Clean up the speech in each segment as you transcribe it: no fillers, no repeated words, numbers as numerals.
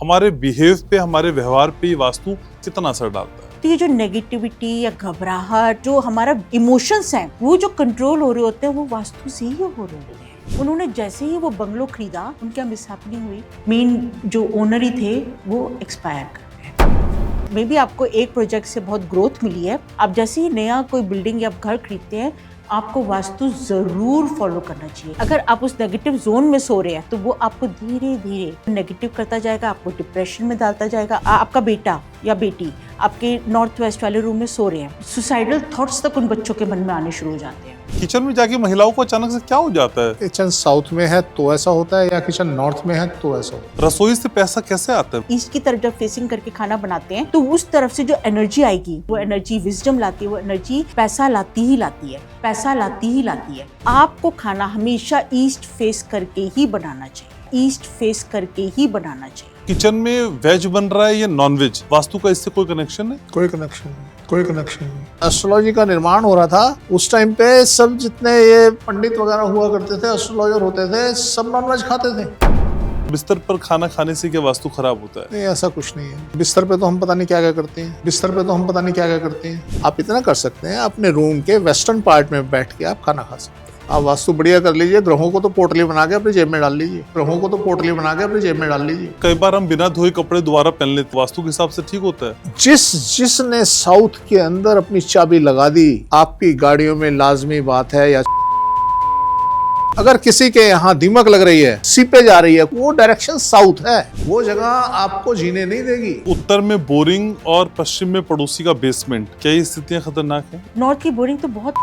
हमारे बिहेव पे, हमारे व्यवहार पे ये वास्तु कितना असर डालता है? तो ये जो नेगेटिविटी या घबराहट, जो हमारा इमोशंस हैं, वो जो कंट्रोल हो रहे होते हैं, वो वास्तु से ही हो रहे होते हैं। उन्होंने जैसे ही वो बंगलो खरीदा, उनकी मिसहैपनिंग हुई। मेन जो ओनर ही थे वो एक्सपायर कर गए। मे बी आपको एक प्रोजेक्ट से बहुत ग्रोथ मिली है, आप जैसे ही नया कोई बिल्डिंग या घर खरीदते हैं, आपको वास्तु जरूर फॉलो करना चाहिए। अगर आप उस नेगेटिव जोन में सो रहे हैं तो वो आपको धीरे धीरे नेगेटिव करता जाएगा, आपको डिप्रेशन में डालता जाएगा। आपका बेटा या बेटी आपके नॉर्थ वेस्ट वाले रूम में सो रहे हैं, सुसाइडल थॉट्स तक उन बच्चों के मन में आने शुरू हो जाते हैं। किचन में जाके महिलाओं को अचानक से क्या हो जाता है? किचन साउथ में है तो ऐसा होता है या किचन नॉर्थ में है तो ऐसा होता है। रसोई से पैसा कैसे आता है? ईस्ट की तरफ जब फेसिंग करके खाना बनाते हैं तो उस तरफ से जो एनर्जी आएगी, वो एनर्जी विजडम लाती है, वो एनर्जी पैसा लाती ही लाती है, पैसा लाती ही लाती है। आपको खाना हमेशा ईस्ट फेस करके ही बनाना चाहिए, ईस्ट फेस करके ही बनाना चाहिए। किचन में वेज बन रहा है या नॉन वेज, वास्तु का इससे कोई कनेक्शन है? कोई कनेक्शन नहीं, कोई कनेक्शन नहीं। एस्ट्रोलॉजी का निर्माण हो रहा था उस टाइम पे, सब जितने ये पंडित वगैरह हुआ करते थे, एस्ट्रोलॉजर होते थे, सब नॉनवेज खाते थे। बिस्तर पर खाना खाने से क्या वास्तु खराब होता है? नहीं, ऐसा कुछ नहीं है। बिस्तर पे तो हम पता नहीं क्या क्या करते हैं, बिस्तर पे तो हम पता नहीं क्या क्या करते हैं। आप इतना कर सकते हैं, अपने रूम के वेस्टर्न पार्ट में बैठ के आप खाना खा सकते हैं। आप वास्तु बढ़िया कर लीजिए, ग्रहों को तो पोटली बना के अपनी जेब में डाल लीजिए, ग्रहों को तो पोटली बना के अपनी जेब में डाल लीजिए। कई बार हम बिना धोए कपड़े दोबारा पहन लेते, वास्तु के हिसाब से ठीक होता है? जिसने साउथ के अंदर अपनी चाबी लगा दी, आपकी गाड़ियों में लाजमी बात है, या अगर किसी के यहाँ दीमक लग रही है, सीपे जा रही है, वो डायरेक्शन साउथ है, वो जगह आपको जीने नहीं देगी। उत्तर में बोरिंग और पश्चिम में पड़ोसी का बेसमेंट, क्या ये स्थितियां खतरनाक हैं? नॉर्थ की बोरिंग तो बहुत,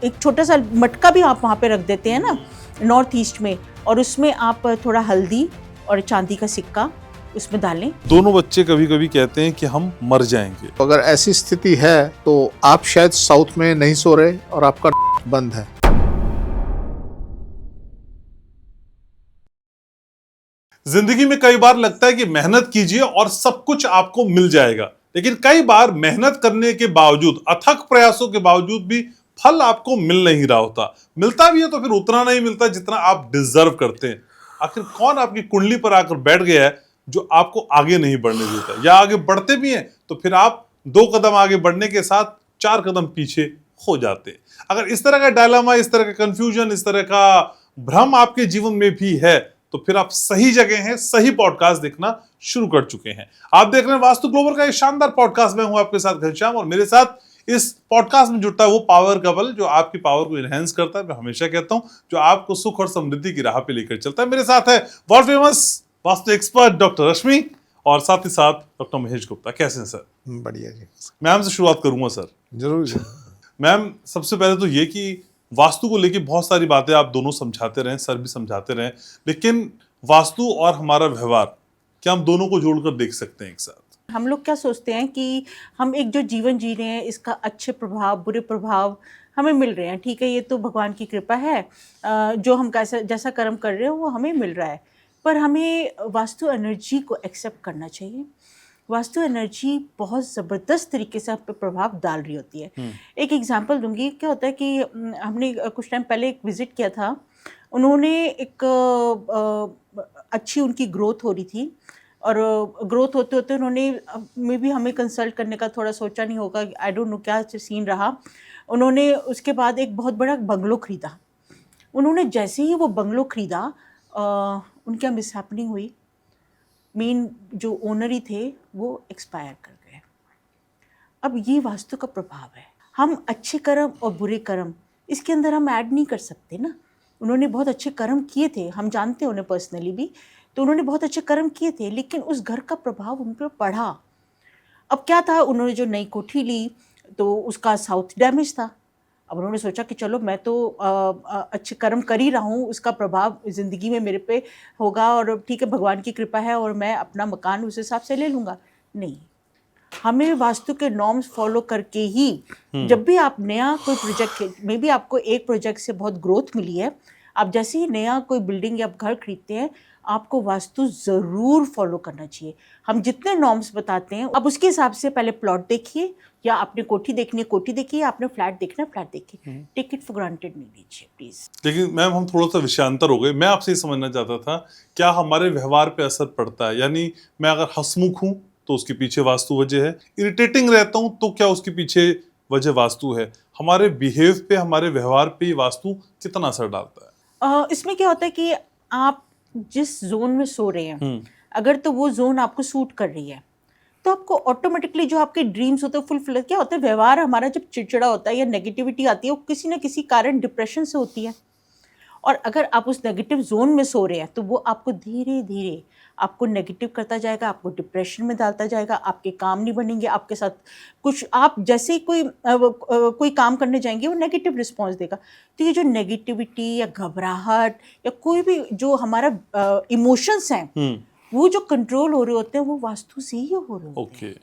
एक छोटा सा मटका भी आप वहाँ पे रख देते हैं ना नॉर्थ ईस्ट में, और उसमें आप थोड़ा हल्दी और चांदी का सिक्का उसमें डालें। दोनों बच्चे कभी कभी कहते हैं कि हम मर जाएंगे। अगर ऐसी स्थिति है तो आप शायद साउथ में नहीं सो रहे और आपका बंद है। जिंदगी में कई बार लगता है कि मेहनत कीजिए और सब कुछ आपको मिल जाएगा, लेकिन कई बार मेहनत करने के बावजूद, अथक प्रयासों के बावजूद भी फल आपको मिल नहीं रहा होता। मिलता भी है तो फिर उतना नहीं मिलता जितना आप डिजर्व करते हैं। आखिर कौन आपकी कुंडली पर आकर बैठ गया है जो आपको आगे नहीं बढ़ने देता, या आगे बढ़ते भी हैं तो फिर आप 2 कदम आगे बढ़ने के साथ 4 कदम पीछे हो जाते हैं। अगर इस तरह का डायलेमा, इस तरह का कंफ्यूजन, इस तरह का भ्रम आपके जीवन में भी है तो फिर आप सही जगह हैं, सही पॉडकास्ट देखना शुरू कर चुके हैं। आप देख रहे हैं वास्तु ग्लोबल का एक शानदार पॉडकास्ट। मैं हूं आपके साथ घनश्याम, और मेरे साथ इस पॉडकास्ट में जुड़ता है वो पावर कपल जो आपकी पावर को इनहेंस करता है। मैं हमेशा कहता हूं, जो आपको सुख और समृद्धि की राह पे लेकर चलता है। मेरे साथ है world famous vastu expert doctor Rashmi, और साथ ही साथ डॉक्टर महेश गुप्ता। कैसे हैं सर? बढ़िया जी। मैम से शुरुआत करूंगा सर। जरूर। मैम, सबसे पहले तो ये कि वास्तु को लेके बहुत सारी बातें आप दोनों समझाते रहे, सर भी समझाते रहे, लेकिन वास्तु और हमारा व्यवहार, क्या हम दोनों को जोड़कर देख सकते हैं एक साथ? हम लोग क्या सोचते हैं कि हम एक जो जीवन जी रहे हैं, इसका अच्छे प्रभाव बुरे प्रभाव हमें मिल रहे हैं। ठीक है, ये तो भगवान की कृपा है, जो हम जैसा कर्म कर रहे हो वो हमें मिल रहा है। पर हमें वास्तु एनर्जी को एक्सेप्ट करना चाहिए। वास्तु एनर्जी बहुत ज़बरदस्त तरीके से आप पे प्रभाव डाल रही होती है। एक एग्जांपल दूंगी। क्या होता है कि हमने कुछ टाइम पहले एक विज़िट किया था, उन्होंने एक अच्छी उनकी ग्रोथ हो रही थी, और ग्रोथ होते होते उन्होंने मे बी हमें कंसल्ट करने का थोड़ा सोचा नहीं होगा, आई डोंट नो क्या सीन रहा। उन्होंने उसके बाद एक बहुत बड़ा बंगलो ख़रीदा। उन्होंने जैसे ही वो बंगलो ख़रीदा, उनकी मिसहैपनिंग हुई। मेन जो ओनर ही थे वो एक्सपायर कर गए। अब ये वास्तु का प्रभाव है। हम अच्छे कर्म और बुरे कर्म इसके अंदर हम ऐड नहीं कर सकते ना। उन्होंने बहुत अच्छे कर्म किए थे, हम जानते हैं उन्हें पर्सनली भी, तो उन्होंने बहुत अच्छे कर्म किए थे, लेकिन उस घर का प्रभाव उन पर पड़ा। अब क्या था, उन्होंने जो नई कोठी ली तो उसका साउथ डैमेज था। अब उन्होंने सोचा कि चलो मैं तो अच्छे कर्म कर ही रहा हूँ, उसका प्रभाव ज़िंदगी में मेरे पे होगा, और ठीक है भगवान की कृपा है और मैं अपना मकान उस हिसाब से ले लूँगा। नहीं, हमें वास्तु के नॉर्म्स फॉलो करके ही, जब भी आप नया कोई प्रोजेक्ट, मे बी आपको एक प्रोजेक्ट से बहुत ग्रोथ मिली है, आप जैसे ही नया कोई बिल्डिंग या घर खरीदते हैं, आपको वास्तु ज़रूर फॉलो करना चाहिए। हम जितने नॉर्म्स बताते हैं, आप उसके हिसाब से पहले प्लॉट देखिए, या आपने कोठी देखनी है कोठी देखिए, या आपने फ्लैट देखना है फ्लैट देखिए। टेक इट फॉर ग्रांटेड नहीं लीजिए प्लीज़। लेकिन मैम हम थोड़ा सा विषयांतर हो गए। मैं आपसे ये समझना चाहता था, क्या हमारे व्यवहार पे असर पड़ता है? यानी मैं अगर हंसमुख हूँ तो उसके पीछे वास्तु वजह है, इरिटेटिंग रहता हूँ तो क्या उसके पीछे वजह वास्तु है? हमारे बिहेव पे, हमारे व्यवहार पे ये वास्तु कितना असर डालता है? इसमें क्या होता है कि आप जिस जोन में सो रहे हैं, अगर तो वो जोन आपको सूट कर रही है, तो आपको ऑटोमेटिकली जो आपके ड्रीम्स होते हैं फुलफिल। क्या होता है, व्यवहार हमारा जब चिड़चिड़ा होता है या नेगेटिविटी आती है, वो किसी न किसी कारण डिप्रेशन से होती है। और अगर आप उस नेगेटिव जोन में सो रहे हैं, तो वो आपको धीरे धीरे आपको नेगेटिव करता जाएगा, आपको डिप्रेशन में डालता जाएगा, आपके काम नहीं बनेंगे, आपके साथ कुछ, आप जैसे ही कोई काम करने जाएंगे वो नेगेटिव रिस्पॉन्स देगा। तो ये जो नेगेटिविटी या घबराहट या कोई भी जो हमारा इमोशंस हैं, वो जो कंट्रोल हो रहे होते हैं, वो वास्तु से ही हो रहे होते हैं।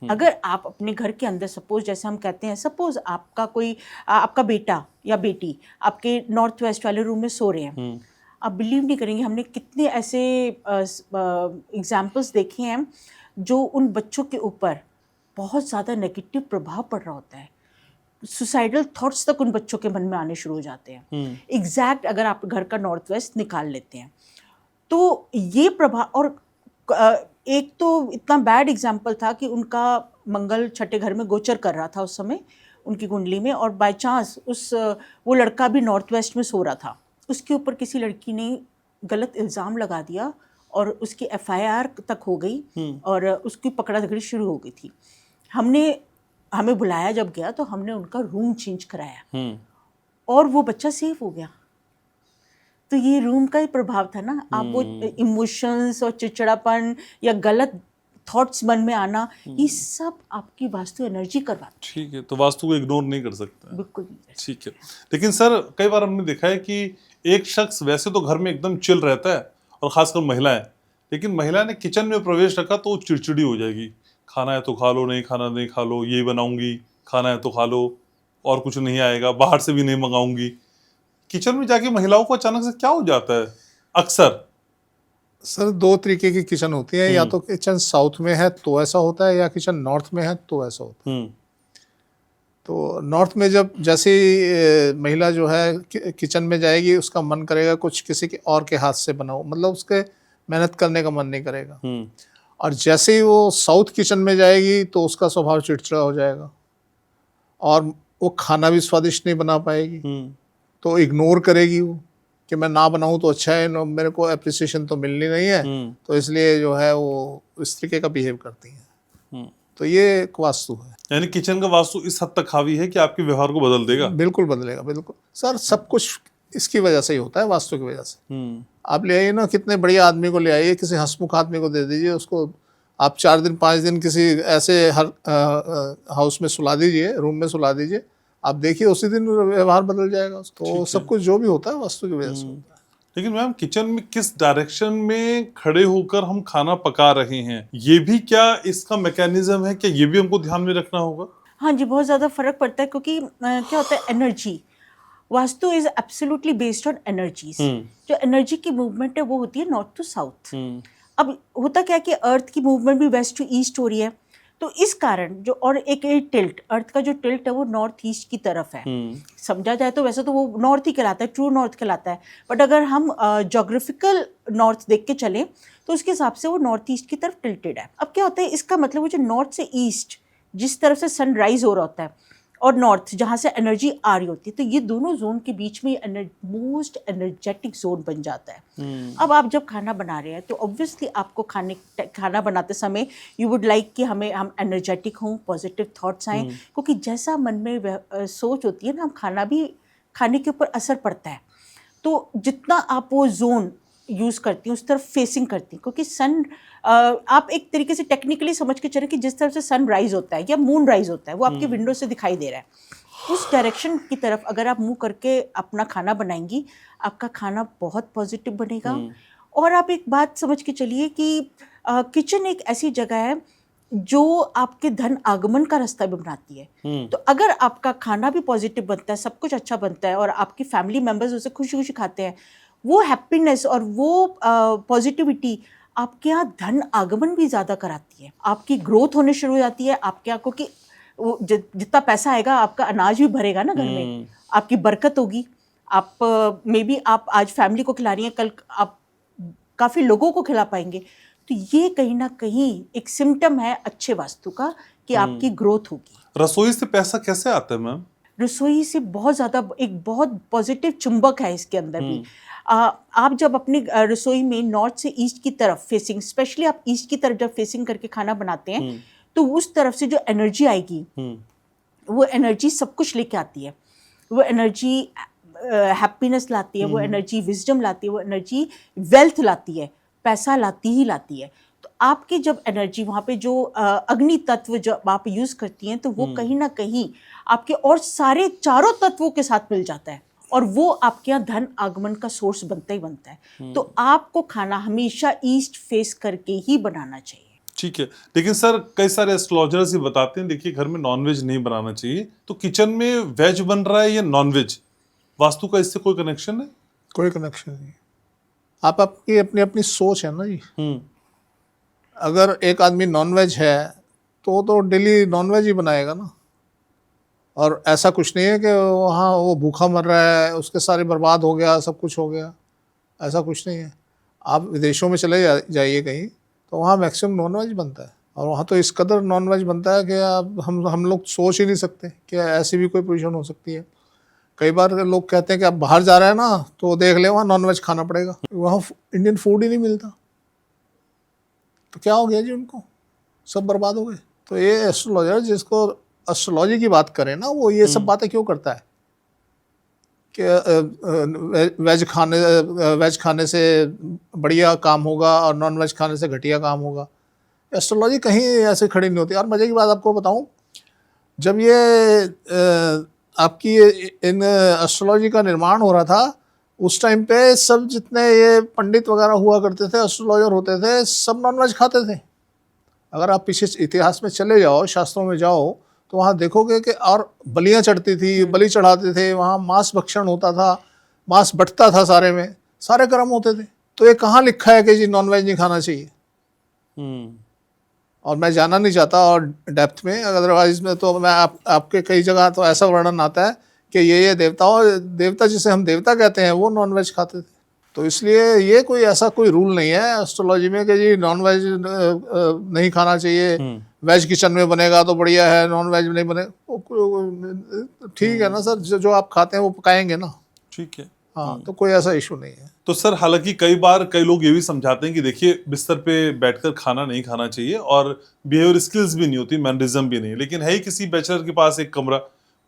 अगर आप अपने घर के अंदर, सपोज जैसे हम कहते हैं, सपोज आपका बेटा या बेटी आपके नॉर्थ वेस्ट वाले रूम में सो रहे हैं, आप बिलीव नहीं करेंगे, हमने कितने ऐसे एग्जाम्पल्स देखे हैं जो उन बच्चों के ऊपर बहुत ज़्यादा नेगेटिव प्रभाव पड़ रहा होता है। सुसाइडल थॉट्स तक उन बच्चों के मन में आने शुरू हो जाते हैं। एग्जैक्ट अगर आप घर का नॉर्थ वेस्ट निकाल लेते हैं, तो ये प्रभाव, और एक तो इतना बैड एग्जाम्पल था कि उनका मंगल छठे घर में गोचर कर रहा था उस समय उनकी कुंडली में, और बाय चांस वो लड़का भी नॉर्थ वेस्ट में सो रहा था। उसके ऊपर किसी लड़की ने गलत इल्ज़ाम लगा दिया और उसकी FIR तक हो गई और उसकी पकड़ा-धकड़ी शुरू हो गई थी। हमें बुलाया जब गया तो हमने उनका रूम चेंज कराया और वो बच्चा सेफ हो गया। तो ये रूम का ही प्रभाव था ना। आप वो इमोशंस और चिड़चिड़ापन या गलत थॉट्स मन में आना, ये सब आपकी वास्तु एनर्जी करवाता है। ठीक है, तो वास्तु को इग्नोर नहीं कर सकता। बिल्कुल नहीं। ठीक है, लेकिन सर कई बार हमने देखा है कि एक शख्स वैसे तो घर में एकदम चिल रहता है, और खासकर महिलाएं, लेकिन महिला ने किचन में प्रवेश रखा तो वो चिड़चिड़ी हो जाएगी। खाना है तो खा लो, नहीं खाना नहीं खा लो, ये बनाऊंगी, खाना है तो खा लो, और कुछ नहीं आएगा, बाहर से भी नहीं मंगाऊंगी। किचन में जाके महिलाओं को अचानक से क्या हो जाता है? अक्सर सर 2 तरीके की किचन होती है, या तो किचन साउथ में है तो ऐसा होता है, या किचन नॉर्थ में है तो ऐसा होता है। तो नॉर्थ में जब जैसे महिला जो है किचन में जाएगी, उसका मन करेगा कुछ किसी के और के हाथ से बनाओ, मतलब उसके मेहनत करने का मन नहीं करेगा। और जैसे ही वो साउथ किचन में जाएगी तो उसका स्वभाव चिड़चिड़ा हो जाएगा और वो खाना भी स्वादिष्ट नहीं बना पाएगी। तो इग्नोर करेगी वो कि मैं ना बनाऊं तो अच्छा है, मेरे को एप्रिसिएशन तो मिलनी नहीं है, तो इसलिए जो है वो इस तरीके का बिहेव करती हैं। तो ये एक वास्तु है। यानी किचन का वास्तु इस हद तक हावी है कि आपके व्यवहार को बदल देगा। बिल्कुल बदलेगा, बिल्कुल सर। सब कुछ इसकी वजह से ही होता है, वास्तु की वजह से। आप ले आइए ना, कितने बढ़िया आदमी को ले आइए, किसी हंसमुख आदमी को दे दीजिए, उसको आप 4 दिन 5 दिन किसी ऐसे हाउस में सुला दीजिए, रूम में सुला दीजिए, आप देखिए उसी दिन व्यवहार बदल जाएगा। तो सब कुछ जो भी होता है वास्तु की वजह से होता है। लेकिन मैम, किचन में किस डायरेक्शन में खड़े होकर हम खाना पका रहे हैं, ये भी क्या इसका मैकेनिज्म है? क्या ये भी हमको ध्यान में रखना होगा? हाँ जी, बहुत ज़्यादा फर्क पड़ता है, क्योंकि क्या होता है, energy, vastu is absolutely based on energies. जो एनर्जी की मूवमेंट है वो होती है नॉर्थ टू साउथ। अब होता क्या है कि अर्थ की मूवमेंट भी वेस्ट टू ईस्ट हो रही है, तो इस कारण जो, और एक टिल्ट, अर्थ का जो टिल्ट है वो नॉर्थ ईस्ट की तरफ है। समझा जाए तो वैसे तो वो नॉर्थ ही कहलाता है, ट्रू नॉर्थ कहलाता है, बट अगर हम जोग्राफिकल नॉर्थ देख के चलें तो उसके हिसाब से वो नॉर्थ ईस्ट की तरफ टिल्टेड है। अब क्या होता है, इसका मतलब वो जो नॉर्थ से ईस्ट जिस तरफ से सनराइज हो रहा होता है और नॉर्थ जहाँ से एनर्जी आ रही होती है, तो ये दोनों जोन के बीच में मोस्ट एनर्जेटिक जोन बन जाता है। अब आप जब खाना बना रहे हैं तो ऑब्वियसली आपको खाना बनाते समय यू वुड लाइक कि हम एनर्जेटिक हों, पॉजिटिव थॉट्स आएँ, क्योंकि जैसा मन में सोच होती है ना, खाने के ऊपर असर पड़ता है। तो जितना आप वो जोन यूज़ करती हैं उस तरफ फेसिंग करती हैं, क्योंकि आप एक तरीके से टेक्निकली समझ के चलें कि जिस तरफ से सन राइज होता है या मून राइज होता है वो आपकी विंडो से दिखाई दे रहा है, उस डायरेक्शन की तरफ अगर आप मुंह करके अपना खाना बनाएंगी, आपका खाना बहुत पॉजिटिव बनेगा। और आप एक बात समझ के चलिए कि किचन एक ऐसी जगह है जो आपके धन आगमन का रास्ता भी बनाती है। तो अगर आपका खाना भी पॉजिटिव बनता है, सब कुछ अच्छा बनता है और आपकी फैमिली मेंबर्स उसे खुशी खुशी खाते हैं, वो हैप्पीनेस और वो पॉजिटिविटी आपके यहाँ धन आगमन भी ज़्यादा कराती है, आपकी ग्रोथ होने शुरू हो जाती है आपके यहाँ, क्योंकि वो जितना पैसा आएगा आपका अनाज भी भरेगा ना घर में, आपकी बरकत होगी। आप मे बी आप आज फैमिली को खिला रही हैं, कल आप काफ़ी लोगों को खिला पाएंगे। तो ये कहीं ना कहीं एक सिम्टम है अच्छे वास्तु का कि आपकी ग्रोथ होगी। रसोई से पैसा कैसे आता है मैम? रसोई से बहुत ज़्यादा एक बहुत पॉजिटिव चुंबक है इसके अंदर भी। आप जब अपनी रसोई में नॉर्थ से ईस्ट की तरफ फेसिंग, स्पेशली आप ईस्ट की तरफ जब फेसिंग करके खाना बनाते हैं तो उस तरफ से जो एनर्जी आएगी वो एनर्जी सब कुछ लेके आती है। वो एनर्जी हैप्पीनेस लाती है, वो एनर्जी विजडम लाती है, वो एनर्जी वेल्थ लाती है, पैसा लाती ही लाती है। तो आपकी जब एनर्जी वहाँ पे जो अग्नि तत्व जब आप यूज़ करती हैं तो वो कहीं ना कहीं आपके और सारे चारों तत्वों के साथ मिल जाता है और वो आपके यहाँ धन आगमन का सोर्स बनता ही बनता है। तो आपको खाना हमेशा ईस्ट फेस करके ही बनाना चाहिए। ठीक है, लेकिन सर कई सारे एस्ट्रोलॉजर्स ही बताते हैं देखिए घर में नॉनवेज नहीं बनाना चाहिए, तो किचन में वेज बन रहा है या नॉनवेज, वास्तु का इससे कोई कनेक्शन है? कोई कनेक्शन नहीं। आप आपकी अपनी अपनी सोच है ना जी। अगर एक आदमी नॉनवेज है तो डेली नॉनवेज ही बनाएगा ना। और ऐसा कुछ नहीं है कि वहाँ वो भूखा मर रहा है, उसके सारे बर्बाद हो गया, सब कुछ हो गया, ऐसा कुछ नहीं है। आप विदेशों में चले जाइए कहीं तो वहाँ मैक्सिमम नॉनवेज बनता है और वहाँ तो इस कदर नॉनवेज बनता है कि आप हम लोग सोच ही नहीं सकते कि ऐसी भी कोई पोजीशन हो सकती है। कई बार लोग कहते हैं कि आप बाहर जा रहे हैं ना तो देख ले वहाँ नॉनवेज खाना पड़ेगा, वहाँ इंडियन फूड ही नहीं मिलता, तो क्या हो गया जी, उनको सब बर्बाद हो गए। तो ये एस्ट्रोलॉजर जिसको एस्ट्रोलॉजी की बात करें ना, वो ये सब बातें क्यों करता है कि वेज खाने से बढ़िया काम होगा और नॉन वेज खाने से घटिया काम होगा। एस्ट्रोलॉजी कहीं ऐसे खड़ी नहीं होती। और मज़े की बात आपको बताऊं, जब ये आपकी इन एस्ट्रोलॉजी का निर्माण हो रहा था उस टाइम पे सब जितने ये पंडित वगैरह हुआ करते थे, एस्ट्रोलॉजर होते थे, सब नॉनवेज खाते थे। अगर आप पीछे इतिहास में चले जाओ, शास्त्रों में जाओ, तो वहाँ देखोगे कि और बलियाँ चढ़ती थी, बलि चढ़ाते थे, वहाँ मांस भक्षण होता था, मांस बंटता था, सारे में सारे कर्म होते थे। तो ये कहाँ लिखा है कि जी नॉनवेज नहीं खाना चाहिए? और मैं जाना नहीं चाहता और डेप्थ में, अदरवाइज में तो मैं आपके कई जगह तो ऐसा वर्णन आता है कि ये देवता जिसे हम देवता कहते हैं वो नॉनवेज खाते थे। तो इसलिए ये कोई ऐसा कोई रूल नहीं है एस्ट्रोलॉजी में कि जी नॉनवेज नहीं खाना चाहिए, वेज किचन में बनेगा तो बढ़िया है, नॉन वेज नहीं बने ठीक है ना सर, जो आप खाते हैं वो पकाएंगे ना, ठीक है। हाँ, तो कोई ऐसा इशू नहीं है। तो सर हालांकि कई बार कई लोग ये भी समझाते हैं कि देखिए बिस्तर पे बैठकर खाना नहीं खाना चाहिए और बिहेवियर स्किल्स भी नहीं होती, मैनरिज्म भी नहीं, लेकिन है ही किसी बैचलर के पास एक कमरा,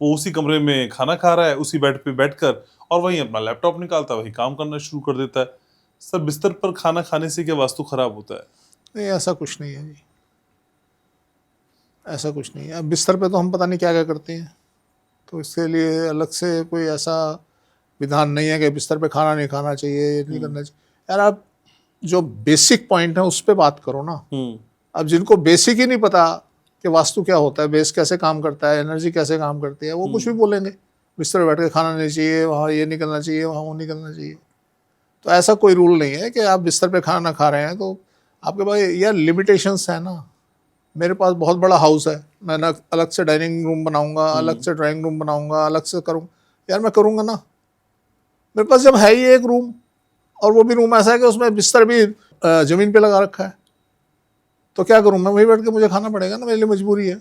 वो उसी कमरे में खाना खा रहा है, उसी बेड पे बैठकर, और वहीं अपना लैपटॉप निकालता है, वहीं काम करना शुरू कर देता है। सर बिस्तर पर खाना खाने से क्या वास्तु खराब होता है? नहीं, ऐसा कुछ नहीं है जी, ऐसा कुछ नहीं है। अब बिस्तर पे तो हम पता नहीं क्या क्या करते हैं, तो इसके लिए अलग से कोई ऐसा विधान नहीं है कि बिस्तर पे खाना नहीं खाना चाहिए, ये नहीं करना चाहिए। यार आप जो बेसिक पॉइंट है उस पर बात करो ना। अब जिनको बेसिक ही नहीं पता कि वास्तु क्या होता है, बेस कैसे काम करता है, एनर्जी कैसे काम करती है, वो कुछ भी बोलेंगे, बिस्तर पर बैठ के खाना नहीं चाहिए, वहाँ ये नहीं करना चाहिए, वहाँ वो नहीं करना चाहिए। तो ऐसा कोई रूल नहीं है कि आप बिस्तर पे खाना खा रहे हैं तो आपके पास यार लिमिटेशंस है ना। मेरे पास बहुत बड़ा हाउस है, मैं ना अलग से डाइनिंग रूम बनाऊंगा, अलग से ड्राइंग रूम बनाऊंगा, अलग से करूँगा, यार मैं करूँगा ना। मेरे पास जब है ही एक रूम, और वो भी रूम ऐसा है कि उसमें बिस्तर भी ज़मीन पे लगा रखा है, तो क्या करूँ मैं, वहीं बैठ के मुझे खाना पड़ेगा ना, मेरे लिए मजबूरी है।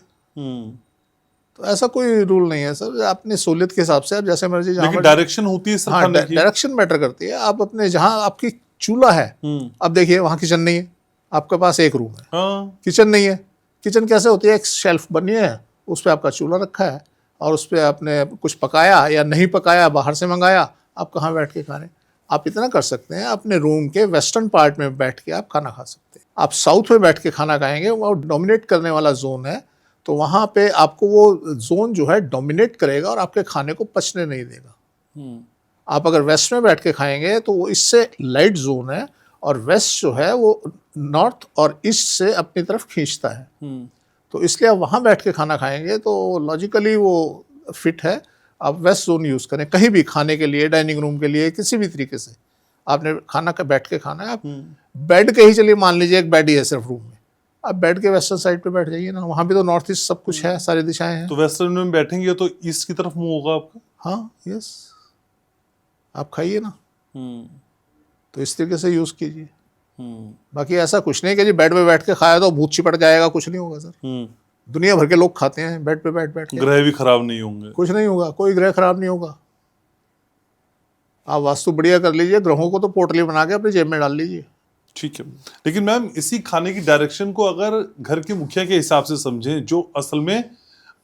तो ऐसा कोई रूल नहीं है सर, अपनी सहूलियत के हिसाब से आप जैसे मर्जी, लेकिन डायरेक्शन होती है सर, हाँ डायरेक्शन मैटर करती है। आप अपने जहाँ आपकी चूल्हा है, अब देखिए वहाँ किचन नहीं है, आपके पास एक रूम है, किचन नहीं है। किचन कैसे होती है, एक शेल्फ बनी है, उस पर आपका चूल्हा रखा है और उस पर आपने कुछ पकाया या नहीं पकाया, बाहर से मंगाया, आप कहाँ बैठ के खा रहे हैं। आप इतना कर सकते हैं, अपने रूम के वेस्टर्न पार्ट में बैठ के आप खाना खा सकते हैं। आप साउथ में बैठ के खाना खाएंगे, वो डोमिनेट करने वाला जोन है, तो वहाँ पे आपको वो जोन जो है डोमिनेट करेगा और आपके खाने को पचने नहीं देगा। आप अगर वेस्ट में बैठ के खाएंगे तो वो इससे लाइट जोन है और वेस्ट जो है वो नॉर्थ और ईस्ट से अपनी तरफ खींचता है। तो इसलिए आप वहाँ बैठ के खाना खाएंगे तो लॉजिकली वो फिट है। आप वेस्ट जोन यूज़ करें कहीं भी खाने के लिए, डाइनिंग रूम के लिए, किसी भी तरीके से आपने खाना का बैठ के खाना है। आप बेड के ही चलिए, मान लीजिए एक बेड ही है सिर्फ रूम में, आप बेड के वेस्टर्न साइड पे बैठ जाइए ना, वहाँ भी तो नॉर्थ ईस्ट सब कुछ है, सारी दिशाएं हैं। तो वेस्टर्न में बैठेंगे तो ईस्ट की तरफ मुंह होगा आपका। हाँ, यस, आप खाइए ना, तो इस तरीके से यूज़ कीजिए। बाकी ऐसा कुछ नहीं कि जी बेड पे बैठ के खाया तो भूत चिपट जाएगा, कुछ नहीं होगा सर। दुनिया भर के लोग खाते हैं बेड पे बैठ बैठ के, ग्रह भी खराब नहीं होंगे, कुछ नहीं होगा, कोई ग्रह खराब नहीं होगा। आप वास्तु बढ़िया कर लीजिए, ग्रहों को तो पोटली बना के अपनी जेब में डाल लीजिए। ठीक है। लेकिन मैम इसी खाने की डायरेक्शन को अगर घर के मुखिया के हिसाब से समझें जो असल में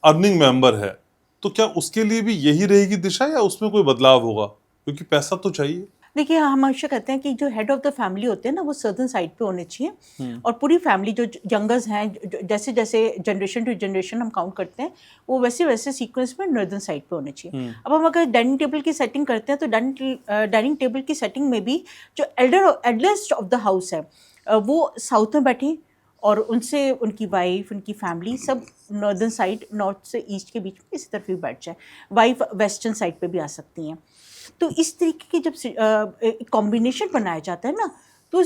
अर्निंग मेंबर है, तो क्या उसके लिए भी यही रहेगी दिशा या उसमें कोई बदलाव होगा, क्योंकि पैसा तो चाहिए। देखिए, हम हमेशा कहते हैं कि जो हेड ऑफ द फैमिली होते हैं ना, वो सर्दन साइड पे होने चाहिए, और पूरी फैमिली जो यंगर्स हैं, जैसे जैसे जनरेशन टू जनरेशन हम काउंट करते हैं, वो वैसे वैसे सीक्वेंस में नॉर्दर्न साइड पे होने चाहिए। अब हम अगर डाइनिंग टेबल की सेटिंग करते हैं तो डाइनिंग टेबल की सेटिंग में भी जो एल्डेस्ट ऑफ द हाउस है वो साउथ में बैठे, और उनसे उनकी वाइफ, उनकी फैमिली सब नॉर्दर्न साइड, नॉर्थ से ईस्ट के बीच में इसी तरफ भी बैठ जाए। वाइफ वेस्टर्न साइड पे भी आ सकती हैं। तो इस तरीके की जब कॉम्बिनेशन बनाया जाता है ना, तो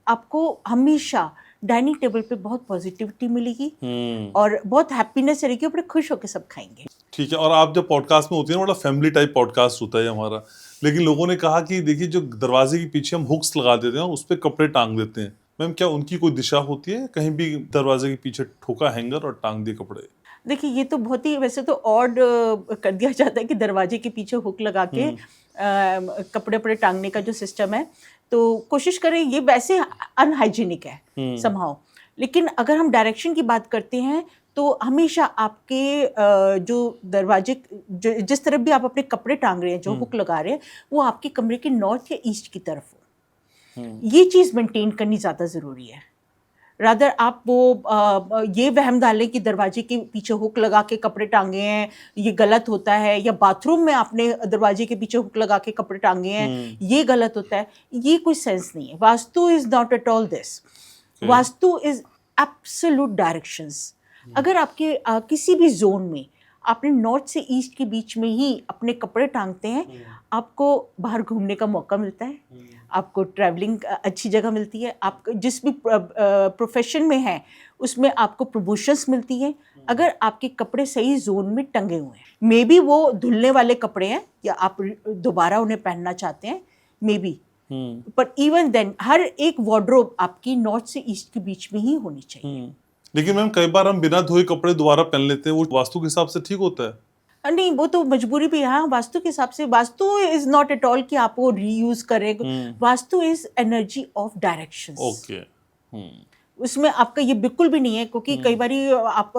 आपको हमेशा डाइनिंग टेबल पे बहुत पॉजिटिविटी मिलेगी और बहुत हैप्पीनेस रहेगी, बड़े खुश होकर सब खाएंगे। ठीक है। और आप जब पॉडकास्ट में होती है ना, बड़ा फैमिली टाइप पॉडकास्ट होता है हमारा, लेकिन लोगों ने कहा कि देखिए जो दरवाजे के पीछे हम हुक्स लगा देते हैं उस पर कपड़े टांग देते हैं, मैम क्या उनकी कोई दिशा होती है? कहीं भी दरवाजे के पीछे ठोका हैंगर और टांग दिए कपड़े। देखिए, ये तो बहुत ही वैसे तो ऑड कर दिया जाता है कि दरवाजे के पीछे हुक लगा के कपड़े वपड़े टांगने का जो सिस्टम है, तो कोशिश करें, ये वैसे अनहाइजीनिक है समहाउ। लेकिन अगर हम डायरेक्शन की बात करते हैं तो हमेशा आपके जो दरवाजे, जिस तरफ भी आप अपने कपड़े टांग रहे हैं, जो हुक लगा रहे हैं, वो आपके कमरे के नॉर्थ या ईस्ट की तरफ हो। ये चीज़ मेंटेन करनी ज़्यादा ज़रूरी है। रादर आप वो ये वहम डालें कि दरवाजे के पीछे हुक लगा के कपड़े टांगे हैं, ये गलत होता है, या बाथरूम में आपने दरवाजे के पीछे हुक लगा के कपड़े टांगे हैं, ये गलत होता है। ये कोई सेंस नहीं है। Vastu is not at all this. Vastu is absolute directions. अगर आपके किसी भी जोन में आपने नॉर्थ से ईस्ट के बीच में ही अपने कपड़े टांगते हैं, आपको बाहर घूमने का मौका मिलता है, आपको ट्रैवलिंग अच्छी जगह मिलती है, आप जिस भी प्रोफेशन में हैं उसमें आपको प्रमोशंस मिलती हैं, अगर आपके कपड़े सही जोन में टंगे हुए हैं। मे बी वो धुलने वाले कपड़े हैं या आप दोबारा उन्हें पहनना चाहते हैं, मे बी, पर इवन देन हर एक वार्डरोब आपकी नॉर्थ से ईस्ट के बीच में ही होनी चाहिए। लेकिन मैम कई बार हम बिना धोए कपड़े दोबारा पहन लेते हैं, वो वास्तु के हिसाब से ठीक होता है? नहीं, वो तो मजबूरी भी है। हाँ, वास्तु के हिसाब से vastu is not at all कि आप वो रीयूज करें। Vastu is energy of directions. Okay. उसमें आपका ये बिल्कुल भी नहीं है, क्योंकि कई बारी आप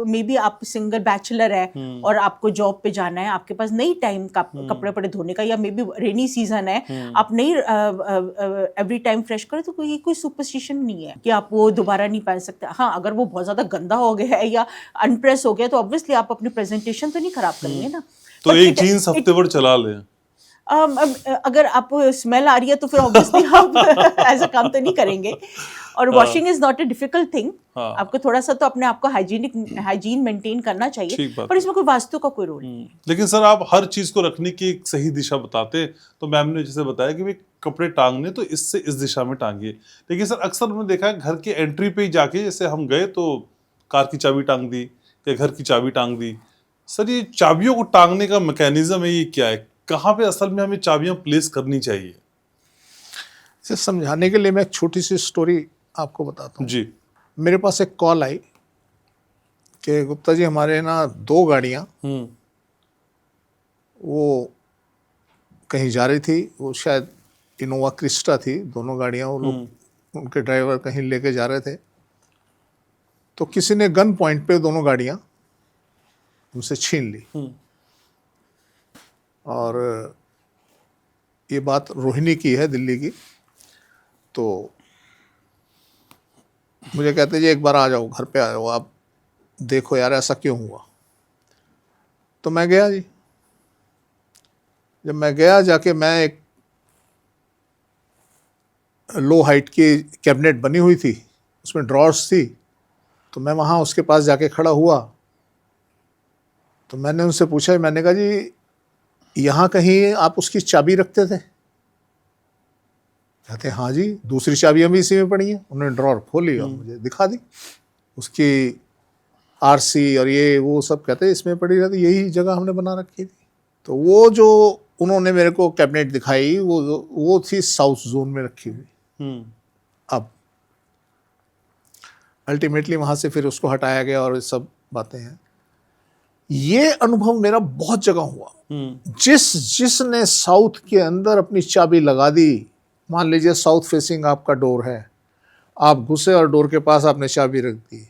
मे बी आप सिंगल बैचलर है और आपको जॉब पे जाना है, आपके पास नहीं टाइम का कपड़े पड़े धोने का, या मे बी रेनी सीजन है, आप नहीं एवरी टाइम फ्रेश करें, तो कोई सुपरस्टिशन नहीं है कि आप वो दोबारा नहीं पहन सकते। हाँ, अगर वो बहुत ज्यादा गंदा हो गया है या अनप्रेस हो गया तो ऑब्वियसली आप अपनी प्रेजेंटेशन तो नहीं खराब करेंगे ना। तो एक जीन्स हफ्ते भर चला लें। अगर आप स्मेल आ रही है तो फिर ऑब्वियसली आप ऐसा काम तो नहीं करेंगे। और washing is not a difficult thing. आपको थोड़ा सा तो अपने आप को हाइजीन मेंटेन करना चाहिए, पर इसमें कोई वास्तु का कोई रोल नहीं है। लेकिन सर आप हर चीज को रखने की एक सही दिशा बताते, तो मैम ने जैसे बताया कि भाई कपड़े टांगने तो इससे इस दिशा में टांगिए। लेकिन सर अक्सर मैंने देखा है घर के एंट्री पे ही जाके, जैसे हम गए तो कार की चाबी टांग दी या घर की चाबी टांग दी। सर ये चाबियों को टांगने का मैकेनिज्म है, ये क्या है? कहाँ पे असल में हमें चाबियां प्लेस करनी चाहिए? इसे समझाने के लिए मैं एक छोटी सी स्टोरी आपको बताता हूँ जी। मेरे पास एक कॉल आई कि गुप्ता जी हमारे ना 2 गाड़ियाँ वो कहीं जा रही थी, वो शायद इनोवा क्रिस्टा थी, दोनों गाड़ियाँ, वो लोग उनके ड्राइवर कहीं लेके जा रहे थे, तो किसी ने गन पॉइंट पे दोनों गाड़ियाँ उनसे छीन ली। और ये बात रोहिणी की है, दिल्ली की। तो मुझे कहते जी एक बार आ जाओ, घर पे आ जाओ, आप देखो यार ऐसा क्यों हुआ। तो मैं गया जी। जब मैं गया, जाके मैं एक लो हाइट की कैबिनेट बनी हुई थी, उसमें ड्रॉर्स थी। तो मैं वहाँ उसके पास जाके खड़ा हुआ, तो मैंने उनसे पूछा, मैंने कहा जी यहाँ कहीं आप उसकी चाबी रखते थे? कहते हाँ जी, दूसरी चाबियाँ भी इसी में पड़ी हैं। उन्होंने ड्रॉर खोली और मुझे दिखा दी, उसकी आरसी और ये वो सब, कहते इसमें पड़ी रहती, यही जगह हमने बना रखी थी। तो वो जो उन्होंने मेरे को कैबिनेट दिखाई, वो थी साउथ जोन में रखी हुई। अब अल्टीमेटली वहाँ से फिर उसको हटाया गया और ये सब बातें हैं। ये अनुभव मेरा बहुत जगह हुआ। जिसने साउथ के अंदर अपनी चाबी लगा दी, मान लीजिए साउथ फेसिंग आपका डोर है, आप घुसे और डोर के पास आपने चाबी रख दी,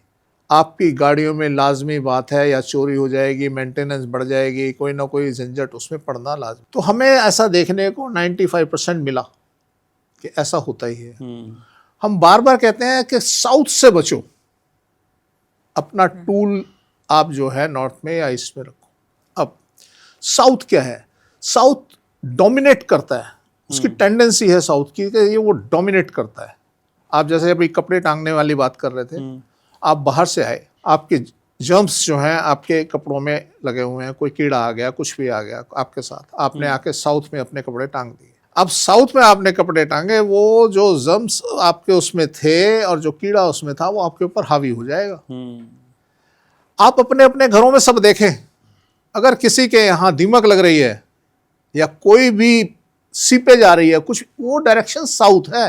आपकी गाड़ियों में लाजमी बात है या चोरी हो जाएगी, मेंटेनेंस बढ़ जाएगी, कोई ना कोई झंझट उसमें पड़ना लाजमी। तो हमें ऐसा देखने को 95% मिला कि ऐसा होता ही है। हम बार बार कहते हैं कि साउथ से बचो, अपना टूल आप जो है नॉर्थ में या ईस्ट में रखो। अब साउथ क्या है? साउथ डोमिनेट करता है, उसकी टेंडेंसी है साउथ की कि ये वो डोमिनेट करता है। आप जैसे अभी कपड़े टांगने वाली बात कर रहे थे, आप बाहर से आए, आपके जर्म्स जो हैं आपके कपड़ों में लगे हुए हैं, कोई कीड़ा आ गया, कुछ भी आ गया आपके साथ, आपने आके साउथ में अपने कपड़े टांग दिए। अब साउथ में आपने कपड़े टांगे, वो जो जर्म्स आपके उसमें थे और जो कीड़ा उसमें था वो आपके ऊपर हावी हो जाएगा। आप अपने अपने घरों में सब देखें, अगर किसी के यहाँ दीमक लग रही है या कोई भी सीपेज आ रही है कुछ, वो डायरेक्शन साउथ है,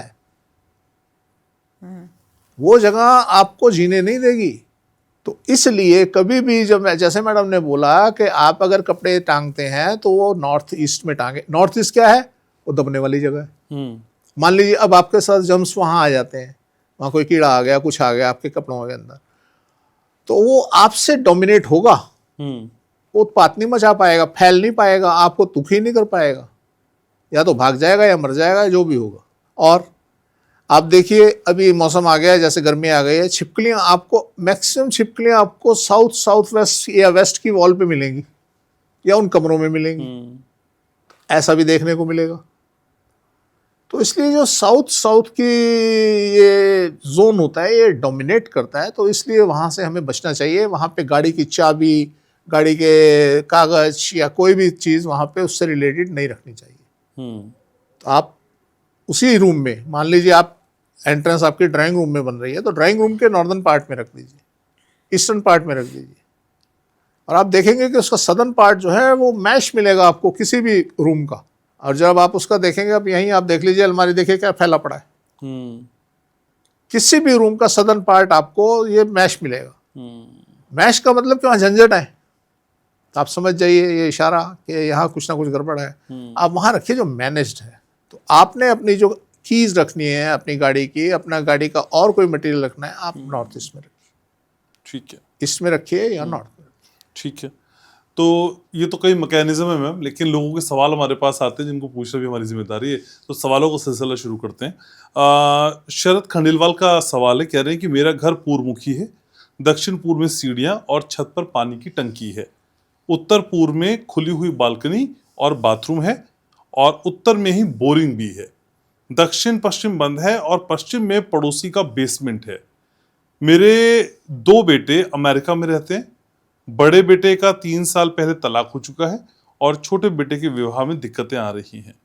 वो जगह आपको जीने नहीं देगी। तो इसलिए कभी भी जब जैसे मैडम ने बोला कि आप अगर कपड़े टांगते हैं तो वो नॉर्थ ईस्ट में टांगे। नॉर्थ ईस्ट क्या है? वो दबने वाली जगह है। मान लीजिए अब आपके साथ जर्म्स वहां आ जाते हैं, वहां कोई कीड़ा आ गया, कुछ आ गया आपके कपड़ों के अंदर, तो वो आपसे डोमिनेट होगा, वो उत्पात नहीं मचा पाएगा, फैल नहीं पाएगा, आपको दुखी नहीं कर पाएगा, या तो भाग जाएगा या मर जाएगा, जो भी होगा। और आप देखिए अभी मौसम आ गया है, जैसे गर्मी आ गई है, छिपकलियां आपको, मैक्सिमम छिपकलियां आपको साउथ वेस्ट या वेस्ट की वॉल पे मिलेंगी या उन कमरों में मिलेंगी, ऐसा भी देखने को मिलेगा। तो इसलिए जो साउथ की ये जोन होता है ये डोमिनेट करता है, तो इसलिए वहाँ से हमें बचना चाहिए। वहाँ पे गाड़ी की चाबी, गाड़ी के कागज या कोई भी चीज़ वहाँ पे उससे रिलेटेड नहीं रखनी चाहिए। तो आप उसी रूम में, मान लीजिए आप एंट्रेंस आपकी ड्राइंग रूम में बन रही है, तो ड्राइंग रूम के नॉर्दर्न पार्ट में रख दीजिए, ईस्टर्न पार्ट में रख दीजिए, और आप देखेंगे कि उसका सदर्न पार्ट जो है वो मैश मिलेगा आपको किसी भी रूम का। और जब आप उसका देखेंगे, अब यहीं आप देख लीजिए अलमारी, देखिए क्या फैला पड़ा है, किसी भी रूम का सदर्न पार्ट आपको ये मैश मिलेगा। मैश का मतलब कि वहाँ झंझट है, तो आप समझ जाइए ये इशारा कि यहाँ कुछ ना कुछ गड़बड़ है। आप वहाँ रखिए जो मैनेज्ड है। तो आपने अपनी जो कीज रखनी है अपनी गाड़ी की, अपना गाड़ी का और कोई मटेरियल रखना है, आप नॉर्थ ईस्ट में रखिए, ठीक है, ईस्ट में रखिए या नॉर्थ में, ठीक है। तो ये तो कई मैकेनिज्म है मैम, लेकिन लोगों के सवाल हमारे पास आते हैं जिनको पूछना भी हमारी जिम्मेदारी है। तो सवालों का सिलसिला शुरू करते हैं। शरद खंडेलवाल का सवाल है, कह रहे हैं कि मेरा घर पूर्वमुखी है, दक्षिण पूर्व में सीढ़ियां और छत पर पानी की टंकी है, उत्तर पूर्व में खुली हुई बालकनी और बाथरूम है, और उत्तर में ही बोरिंग भी है, दक्षिण पश्चिम बंद है और पश्चिम में पड़ोसी का बेसमेंट है। मेरे 2 बेटे अमेरिका में रहते हैं, बड़े बेटे का 3 साल पहले तलाक हो चुका है और छोटे बेटे के विवाह में दिक्कतें आ रही हैं,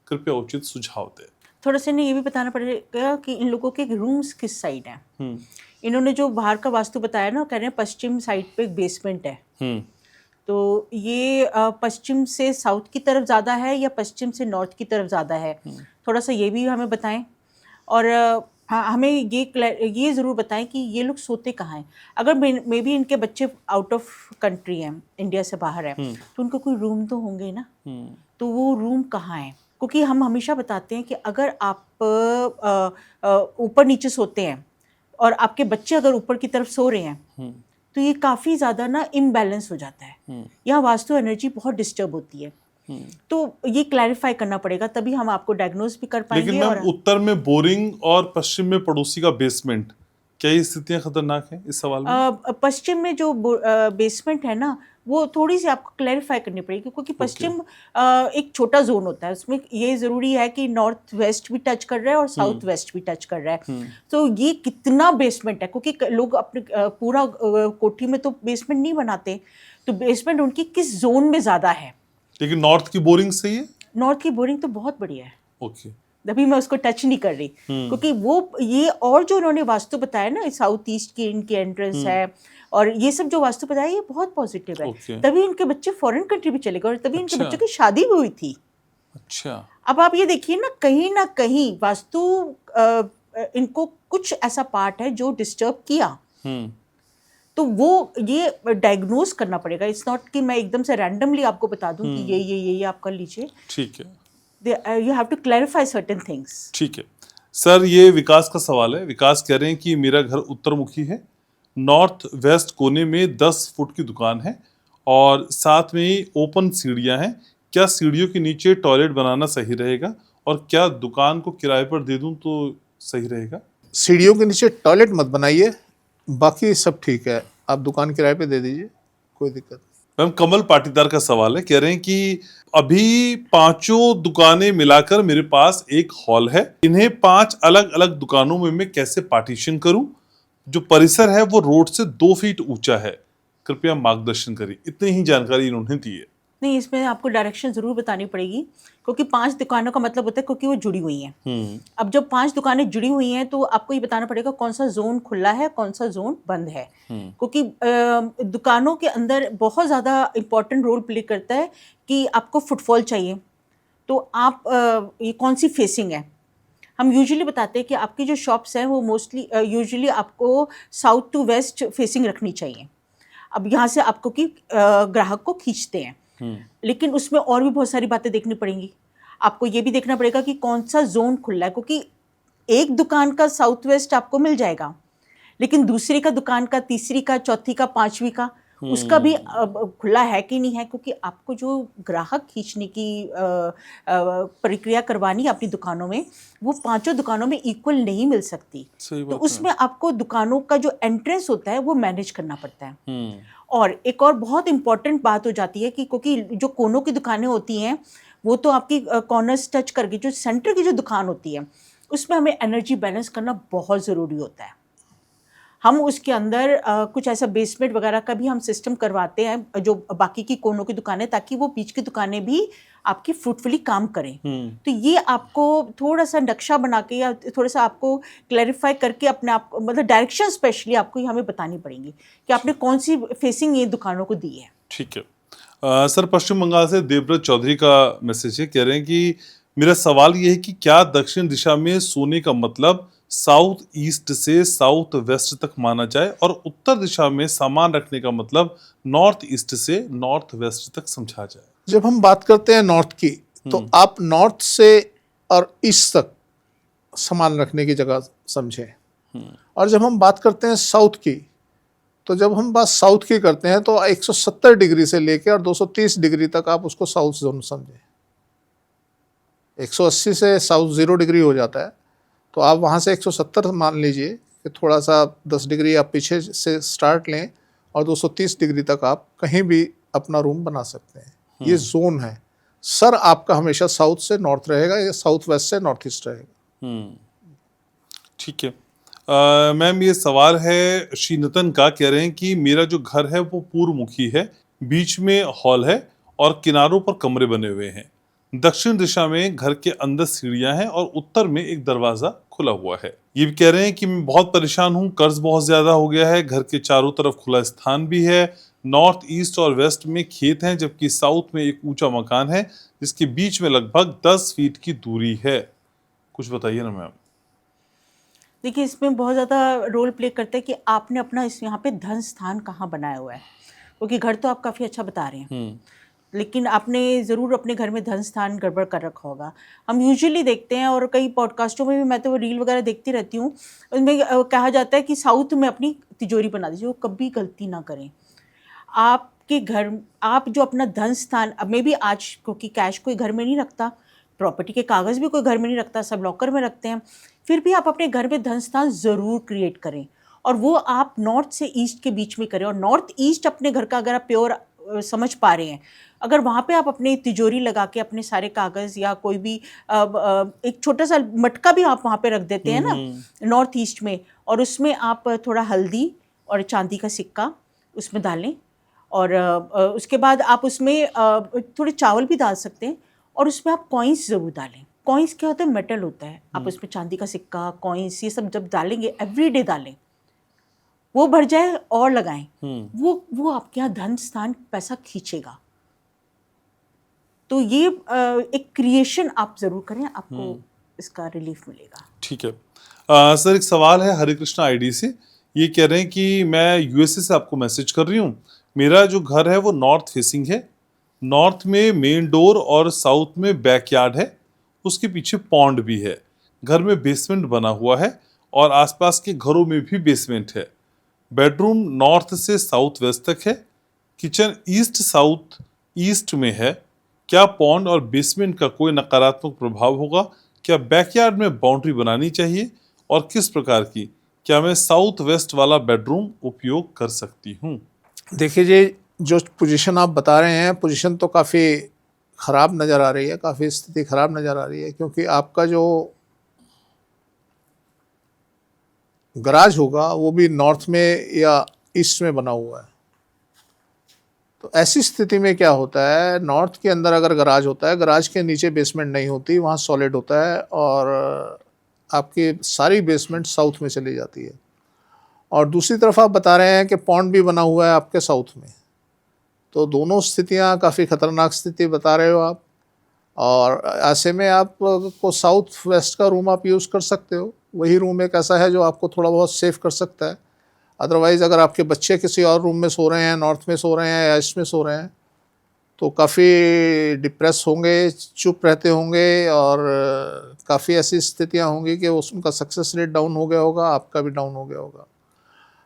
कृपया उचित सुझाव दें। थोड़ा सा इन्हें ये भी बताना पड़ेगा कि इन लोगों के रूम्स किस साइड हैं। इन्होंने जो बाहर का वास्तु बताया ना, कह रहे हैं पश्चिम साइड पे एक बेसमेंट है, तो ये पश्चिम से साउथ की तरफ ज़्यादा है या पश्चिम से नॉर्थ की तरफ ज़्यादा है, थोड़ा सा ये भी हमें बताएं। और हमें ये ज़रूर बताएं कि ये लोग सोते कहाँ हैं। अगर मे बी इनके बच्चे आउट ऑफ कंट्री हैं, इंडिया से बाहर हैं, तो उनको कोई रूम तो होंगे ना, तो वो रूम कहाँ है? क्योंकि हम हमेशा बताते हैं कि अगर आप ऊपर नीचे सोते हैं और आपके बच्चे अगर ऊपर की तरफ सो रहे हैं, तो ये काफ़ी ज़्यादा ना इम्बैलेंस हो जाता है, यहाँ वास्तु एनर्जी बहुत डिस्टर्ब होती है। तो ये क्लैरिफाई करना पड़ेगा, तभी हम आपको डायग्नोज भी कर पाएंगे। लेकिन मैम उत्तर में बोरिंग और पश्चिम में पड़ोसी का बेसमेंट, क्या ये स्थितियां खतरनाक हैं इस सवाल में? पश्चिम में जो बेसमेंट है ना, वो थोड़ी सी आपको क्लैरिफाई करनी पड़ेगी, क्योंकि पश्चिम एक छोटा जोन होता है, उसमें ये ज़रूरी है कि नॉर्थ वेस्ट भी टच कर रहा है और साउथ वेस्ट भी टच कर रहा है। तो ये कितना बेसमेंट है, क्योंकि लोग अपने पूरा कोठी में तो बेसमेंट नहीं बनाते, तो बेसमेंट उनकी किस जोन में ज़्यादा है। लेकिन नॉर्थ की बोरिंग सही है? नॉर्थ की बोरिंग तो बहुत बढ़िया है, ओके। अभी मैं उसको टच नहीं कर रही, क्योंकि वो ये और जो उन्होंने वास्तु बताया ना, साउथ ईस्ट की इनकी एंट्रेंस है और ये सब जो वास्तु बताया, ये बहुत पॉजिटिव है। ओके। तभी इनके बच्चे फॉरेन कंट्री भी चले गए और तभी इनके अच्छा। बच्चों की शादी भी हुई थी। अच्छा। अब आप ये देखिए ना कहीं वास्तु इनको कुछ ऐसा पार्ट है जो डिस्टर्ब किया, तो वो ये डायग्नोज करना पड़ेगा। इट्स नॉट कि मैं एकदम से रैंडमली आपको बता दूं कि ये आप कर लीजिए। ठीक है, you have to clarify certain things. ठीक है सर। ये विकास का सवाल है। विकास कह रहे हैं कि मेरा घर उत्तरमुखी है, नॉर्थ वेस्ट कोने में 10 फुट की दुकान है और साथ में ही ओपन सीढ़ियां हैं। क्या सीढ़ियों के नीचे टॉयलेट बनाना सही रहेगा और क्या दुकान को किराए पर दे दूं तो सही रहेगा? सीढ़ियों के नीचे टॉयलेट मत बनाइए, बाकी सब ठीक है, आप दुकान किराए पे दे दीजिए, कोई दिक्कत नहीं। मैम कमल पाटीदार का सवाल है। कह रहे हैं कि अभी 5 दुकानें मिलाकर मेरे पास एक हॉल है, इन्हें 5 अलग अलग दुकानों में मैं कैसे पार्टीशन करूं? जो परिसर है वो रोड से 2 फीट ऊंचा है, कृपया मार्गदर्शन करिए। इतनी ही जानकारी इन्होंने दी है। नहीं, इसमें आपको डायरेक्शन ज़रूर बतानी पड़ेगी, क्योंकि 5 दुकानों का मतलब होता है क्योंकि वो जुड़ी हुई हैं। अब जब 5 दुकानें जुड़ी हुई हैं तो आपको ये बताना पड़ेगा कौन सा जोन खुला है, कौन सा जोन बंद है, क्योंकि दुकानों के अंदर बहुत ज़्यादा इम्पोर्टेंट रोल प्ले करता है कि आपको फुटफॉल चाहिए, तो आप ये कौन सी फेसिंग है। हम यूजुअली बताते हैं कि आपकी जो शॉप्स हैं वो मोस्टली यूजुअली आपको साउथ टू वेस्ट फेसिंग रखनी चाहिए। अब यहाँ से आपको कि ग्राहक को खींचते हैं, लेकिन उसमें और भी बहुत सारी बातें देखनी पड़ेंगी। आपको ये भी देखना पड़ेगा कि कौन सा जोन खुला है, क्योंकि एक दुकान का साउथ वेस्ट आपको मिल जाएगा, लेकिन दूसरी का दुकान का, तीसरी का, चौथी का, पांचवी का, उसका भी खुला है कि नहीं है, क्योंकि आपको जो ग्राहक खींचने की प्रक्रिया करवानी है अपनी दुकानों में, वो 5 दुकानों में इक्वल नहीं मिल सकती। तो उसमें आपको दुकानों का जो एंट्रेंस होता है वो मैनेज करना पड़ता है। और एक और बहुत इंपॉर्टेंट बात हो जाती है कि क्योंकि जो कोनों की दुकानें होती हैं वो तो आपकी कॉर्नर्स टच करके, जो सेंटर की जो दुकान होती है उसमें हमें एनर्जी बैलेंस करना बहुत ज़रूरी होता है। हम उसके अंदर कुछ ऐसा बेसमेंट वगैरह का भी हम सिस्टम करवाते हैं जो बाकी की कोनों की दुकानें, ताकि वो बीच की दुकानें भी आपकी फ्रूटफुली काम करें। तो ये आपको थोड़ा सा नक्शा बना के या थोड़ा सा आपको क्लैरिफाई करके अपने आप, मतलब डायरेक्शन स्पेशली आपको ये हमें बतानी पड़ेंगी कि आपने कौन सी फेसिंग ये दुकानों को दी है। ठीक है सर। पश्चिम बंगाल से देवव्रत चौधरी का मैसेज है। कह रहे हैं कि मेरा सवाल ये है कि क्या दक्षिण दिशा में सोने का मतलब साउथ ईस्ट से साउथ वेस्ट तक माना जाए और उत्तर दिशा में सामान रखने का मतलब नॉर्थ ईस्ट से नॉर्थ वेस्ट तक समझा जाए? जब हम बात करते हैं नॉर्थ की, तो आप नॉर्थ से और ईस्ट तक सामान रखने की जगह समझें। और जब हम बात करते हैं साउथ की, तो जब हम बात साउथ की करते हैं तो 170 डिग्री से लेकर और 230 डिग्री तक आप उसको साउथ जोन समझें। 180 से साउथ 0 डिग्री हो जाता है, तो आप वहाँ से 170 मान लीजिए कि थोड़ा सा 10 डिग्री आप पीछे से स्टार्ट लें और 230 डिग्री तक आप कहीं भी अपना रूम बना सकते हैं। ये जोन है। सर आपका हमेशा साउथ से नॉर्थ रहेगा या साउथ वेस्ट से नॉर्थ ईस्ट रहेगा। ठीक है मैम, ये सवाल है श्रीनतन का। कह रहे हैं कि मेरा जो घर है वो पूर्वमुखी है, बीच में हॉल है और किनारों पर कमरे बने हुए हैं। दक्षिण दिशा में घर के अंदर सीढ़ियां हैं और उत्तर में एक दरवाजा खुला हुआ है। ये भी कह रहे हैं कि मैं बहुत परेशान हूँ, कर्ज बहुत ज्यादा हो गया है, घर के चारों तरफ खुला स्थान भी है, नॉर्थ ईस्ट और वेस्ट में खेत हैं, जबकि साउथ में एक ऊंचा मकान है जिसके बीच में लगभग 10 फीट की दूरी है। कुछ बताइए ना मैम। देखिए, इसमें बहुत ज़्यादा रोल प्ले करता है कि आपने अपना इस यहाँ पे धन स्थान कहाँ बनाया हुआ है, क्योंकि घर तो आप काफ़ी अच्छा बता रहे हैं, लेकिन आपने ज़रूर अपने घर में धन स्थान गड़बड़ कर रखा होगा। हम यूजुअली देखते हैं और कई पॉडकास्टों में भी, मैं तो रील वगैरह देखती रहती हूँ, उसमें कहा जाता है कि साउथ में अपनी तिजोरी बना दीजिए। वो कभी गलती ना करें। आपके घर, आप जो अपना धन स्थान, अब में भी आज क्योंकि कैश कोई घर में नहीं रखता, प्रॉपर्टी के कागज़ भी कोई घर में नहीं रखता, सब लॉकर में रखते हैं, फिर भी आप अपने घर में धन स्थान ज़रूर क्रिएट करें। और वो आप नॉर्थ से ईस्ट के बीच में करें। और नॉर्थ ईस्ट अपने घर का अगर आप प्योर समझ पा रहे हैं, अगर वहाँ पे आप अपनी तिजोरी लगा के अपने सारे कागज़ या कोई भी एक छोटा सा मटका भी आप वहाँ पे रख देते हैं ना नॉर्थ ईस्ट में, और उसमें आप थोड़ा हल्दी और चांदी का सिक्का उसमें डालें, और उसके बाद आप उसमें थोड़े चावल भी डाल सकते हैं, और उसमें आप कॉइन्स ज़रूर डालें। कॉइन्स क्या होता है, मेटल होता है, आप उसमें चांदी का सिक्का, कॉइन्स, ये सब जब डालेंगे एवरीडे डालें, वो भर जाए और लगाएं, वो आपके यहाँ धन स्थान पैसा खींचेगा। तो ये एक क्रिएशन आप जरूर करें, आपको इसका रिलीफ मिलेगा। ठीक है। सर एक सवाल है हरे कृष्णा आईडी से, ये कह रहे हैं कि मैं यूएसए से आपको मैसेज कर रही हूँ। मेरा जो घर है वो नॉर्थ फेसिंग है, नॉर्थ में मेन डोर और साउथ में बैकयार्ड है, उसके पीछे पॉन्ड भी है, घर में बेसमेंट बना हुआ है और आसपास के घरों में भी बेसमेंट है। बेडरूम नॉर्थ से साउथ वेस्ट तक है, किचन ईस्ट साउथ ईस्ट में है। क्या पॉन्ड और बेसमेंट का कोई नकारात्मक प्रभाव होगा? क्या बैकयार्ड में बाउंड्री बनानी चाहिए और किस प्रकार की? क्या मैं साउथ वेस्ट वाला बेडरूम उपयोग कर सकती हूँ? देखिए जी, जो पोजीशन आप बता रहे हैं, पोजीशन तो काफ़ी ख़राब नज़र आ रही है, काफ़ी स्थिति ख़राब नज़र आ रही है, क्योंकि आपका जो गराज होगा वो भी नॉर्थ में या ईस्ट में बना हुआ है। तो ऐसी स्थिति में क्या होता है, नॉर्थ के अंदर अगर गराज होता है, गराज के नीचे बेसमेंट नहीं होती, वहाँ सॉलिड होता है और आपकी सारी बेसमेंट साउथ में चली जाती है। और दूसरी तरफ आप बता रहे हैं कि पॉन्ड भी बना हुआ है आपके साउथ में, तो दोनों स्थितियाँ काफ़ी ख़तरनाक स्थिति बता रहे हो आप। और ऐसे में आप को साउथ वेस्ट का रूम आप यूज़ कर सकते हो, वही रूम एक ऐसा है जो आपको थोड़ा बहुत सेफ कर सकता है। अदरवाइज़ अगर आपके बच्चे किसी और रूम में सो रहे हैं, नॉर्थ में सो रहे हैं या ईस्ट में सो रहे हैं, तो काफ़ी डिप्रेस होंगे, चुप रहते होंगे और काफ़ी ऐसी स्थितियाँ होंगी कि उनका सक्सेस रेट डाउन हो गया होगा, आपका भी डाउन हो गया होगा।